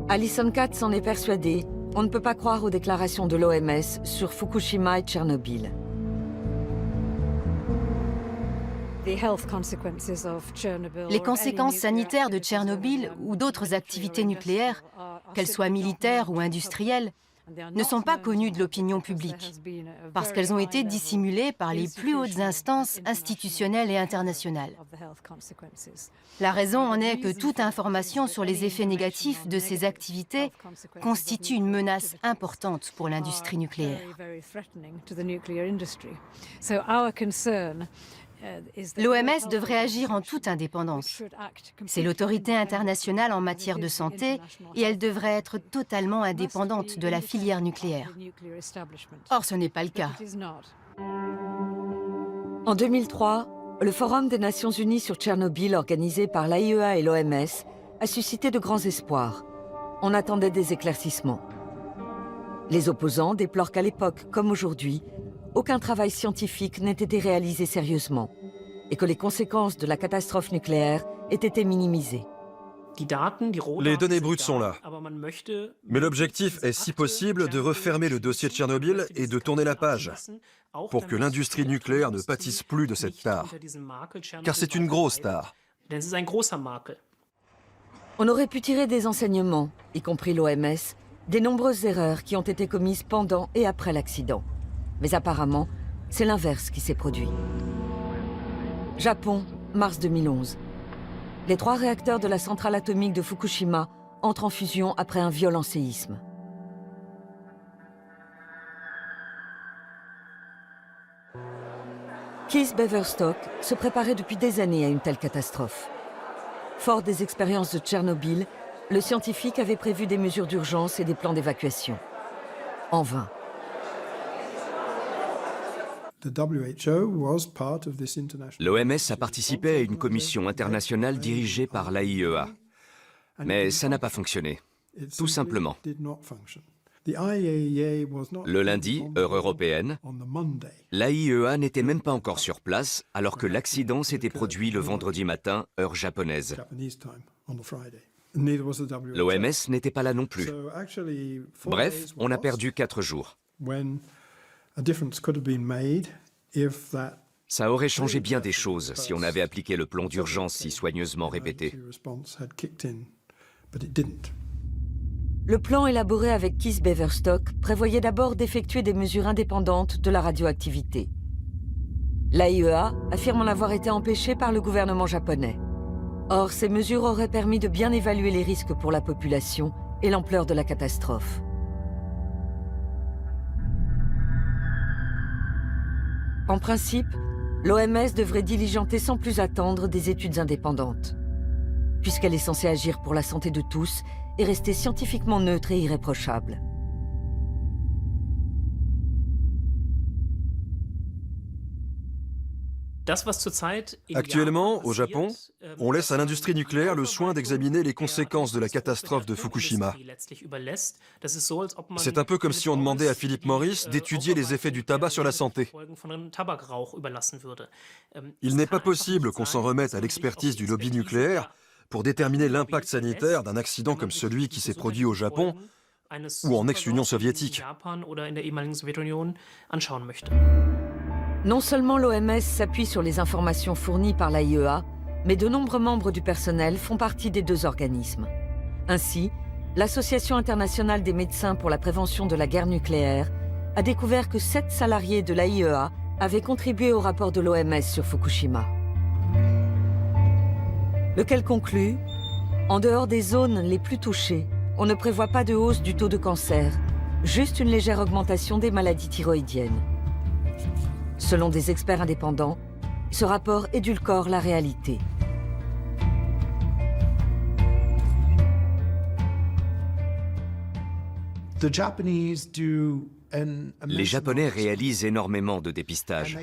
Alison Katz en est persuadée. On ne peut pas croire aux déclarations de l'OMS sur Fukushima et Tchernobyl. Les conséquences sanitaires de Tchernobyl ou d'autres activités nucléaires, qu'elles soient militaires ou industrielles, ne sont pas connues de l'opinion publique, parce qu'elles ont été dissimulées par les plus hautes instances institutionnelles et internationales. La raison en est que toute information sur les effets négatifs de ces activités constitue une menace importante pour l'industrie nucléaire. L'OMS devrait agir en toute indépendance. C'est l'autorité internationale en matière de santé et elle devrait être totalement indépendante de la filière nucléaire. Or, ce n'est pas le cas. En 2003, le Forum des Nations Unies sur Tchernobyl, organisé par l'AIEA et l'OMS, a suscité de grands espoirs. On attendait des éclaircissements. Les opposants déplorent qu'à l'époque, comme aujourd'hui, aucun travail scientifique n'ait été réalisé sérieusement et que les conséquences de la catastrophe nucléaire aient été minimisées. Les données brutes sont là. Mais l'objectif est, si possible, de refermer le dossier de Tchernobyl et de tourner la page, pour que l'industrie nucléaire ne pâtisse plus de cette tare. Car c'est une grosse tare. On aurait pu tirer des enseignements, y compris l'OMS, des nombreuses erreurs qui ont été commises pendant et après l'accident. Mais apparemment, c'est l'inverse qui s'est produit. Japon, mars 2011. Les 3 réacteurs de la centrale atomique de Fukushima entrent en fusion après un violent séisme. Keith Beverstock se préparait depuis des années à une telle catastrophe. Fort des expériences de Tchernobyl, le scientifique avait prévu des mesures d'urgence et des plans d'évacuation. En vain. L'OMS a participé à une commission internationale dirigée par l'AIEA. Mais ça n'a pas fonctionné. Tout simplement. Le lundi, heure européenne, l'AIEA n'était même pas encore sur place alors que l'accident s'était produit le vendredi matin, heure japonaise. L'OMS n'était pas là non plus. Bref, on a perdu 4 jours. Ça aurait changé bien des choses si on avait appliqué le plan d'urgence si soigneusement répété. Le plan élaboré avec Keith Beverstock prévoyait d'abord d'effectuer des mesures indépendantes de la radioactivité. L'AIEA affirme en avoir été empêchée par le gouvernement japonais. Or, ces mesures auraient permis de bien évaluer les risques pour la population et l'ampleur de la catastrophe. En principe, l'OMS devrait diligenter sans plus attendre des études indépendantes, puisqu'elle est censée agir pour la santé de tous et rester scientifiquement neutre et irréprochable. Actuellement, au Japon, on laisse à l'industrie nucléaire le soin d'examiner les conséquences de la catastrophe de Fukushima. C'est un peu comme si on demandait à Philip Morris d'étudier les effets du tabac sur la santé. Il n'est pas possible qu'on s'en remette à l'expertise du lobby nucléaire pour déterminer l'impact sanitaire d'un accident comme celui qui s'est produit au Japon ou en ex-Union soviétique. Non seulement l'OMS s'appuie sur les informations fournies par l'AIEA, mais de nombreux membres du personnel font partie des 2 organismes. Ainsi, l'Association internationale des médecins pour la prévention de la guerre nucléaire a découvert que 7 salariés de l'AIEA avaient contribué au rapport de l'OMS sur Fukushima. Lequel conclut, en dehors des zones les plus touchées, on ne prévoit pas de hausse du taux de cancer, juste une légère augmentation des maladies thyroïdiennes. Selon des experts indépendants, ce rapport édulcore la réalité. Les Japonais réalisent énormément de dépistage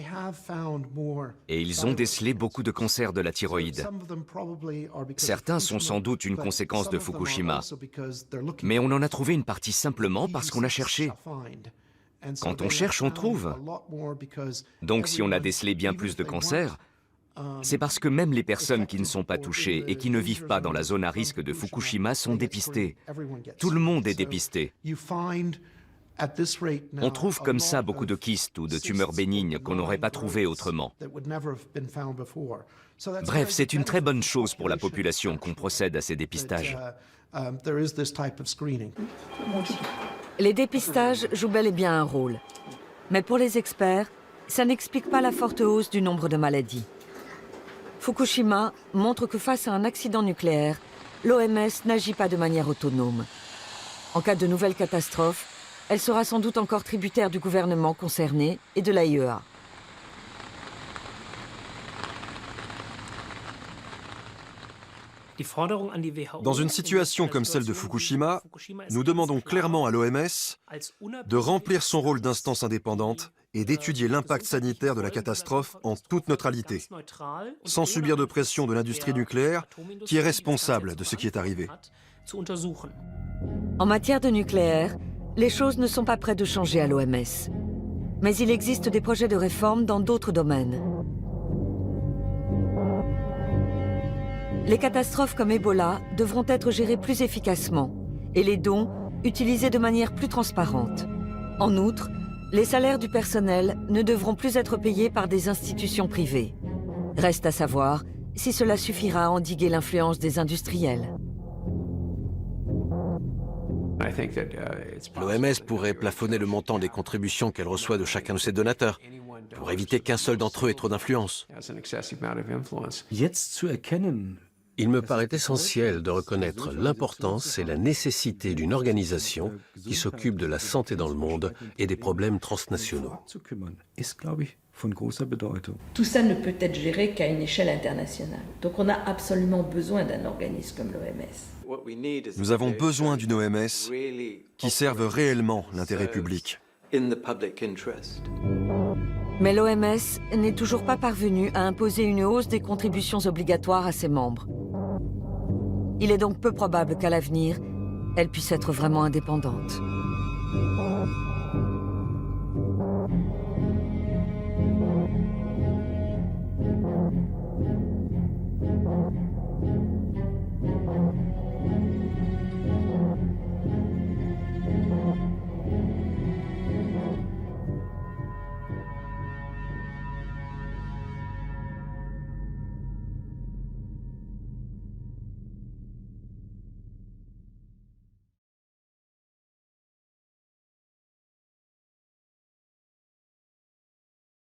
et ils ont décelé beaucoup de cancers de la thyroïde. Certains sont sans doute une conséquence de Fukushima, mais on en a trouvé une partie simplement parce qu'on a cherché. Quand on cherche, on trouve. Donc si on a décelé bien plus de cancers, c'est parce que même les personnes qui ne sont pas touchées et qui ne vivent pas dans la zone à risque de Fukushima sont dépistées. Tout le monde est dépisté. On trouve comme ça beaucoup de kystes ou de tumeurs bénignes qu'on n'aurait pas trouvées autrement. Bref, c'est une très bonne chose pour la population qu'on procède à ces dépistages. Les dépistages jouent bel et bien un rôle. Mais pour les experts, ça n'explique pas la forte hausse du nombre de maladies. Fukushima montre que face à un accident nucléaire, l'OMS n'agit pas de manière autonome. En cas de nouvelle catastrophe, elle sera sans doute encore tributaire du gouvernement concerné et de l'AIEA. Dans une situation comme celle de Fukushima, nous demandons clairement à l'OMS de remplir son rôle d'instance indépendante et d'étudier l'impact sanitaire de la catastrophe en toute neutralité, sans subir de pression de l'industrie nucléaire qui est responsable de ce qui est arrivé. En matière de nucléaire, les choses ne sont pas près de changer à l'OMS. Mais il existe des projets de réforme dans d'autres domaines. Les catastrophes comme Ebola devront être gérées plus efficacement et les dons utilisés de manière plus transparente. En outre, les salaires du personnel ne devront plus être payés par des institutions privées. Reste à savoir si cela suffira à endiguer l'influence des industriels. L'OMS pourrait plafonner le montant des contributions qu'elle reçoit de chacun de ses donateurs, pour éviter qu'un seul d'entre eux ait trop d'influence. Il me paraît essentiel de reconnaître l'importance et la nécessité d'une organisation qui s'occupe de la santé dans le monde et des problèmes transnationaux. Tout ça ne peut être géré qu'à une échelle internationale. Donc on a absolument besoin d'un organisme comme l'OMS. Nous avons besoin d'une OMS qui serve réellement l'intérêt public. Mais l'OMS n'est toujours pas parvenue à imposer une hausse des contributions obligatoires à ses membres. Il est donc peu probable qu'à l'avenir, elle puisse être vraiment indépendante.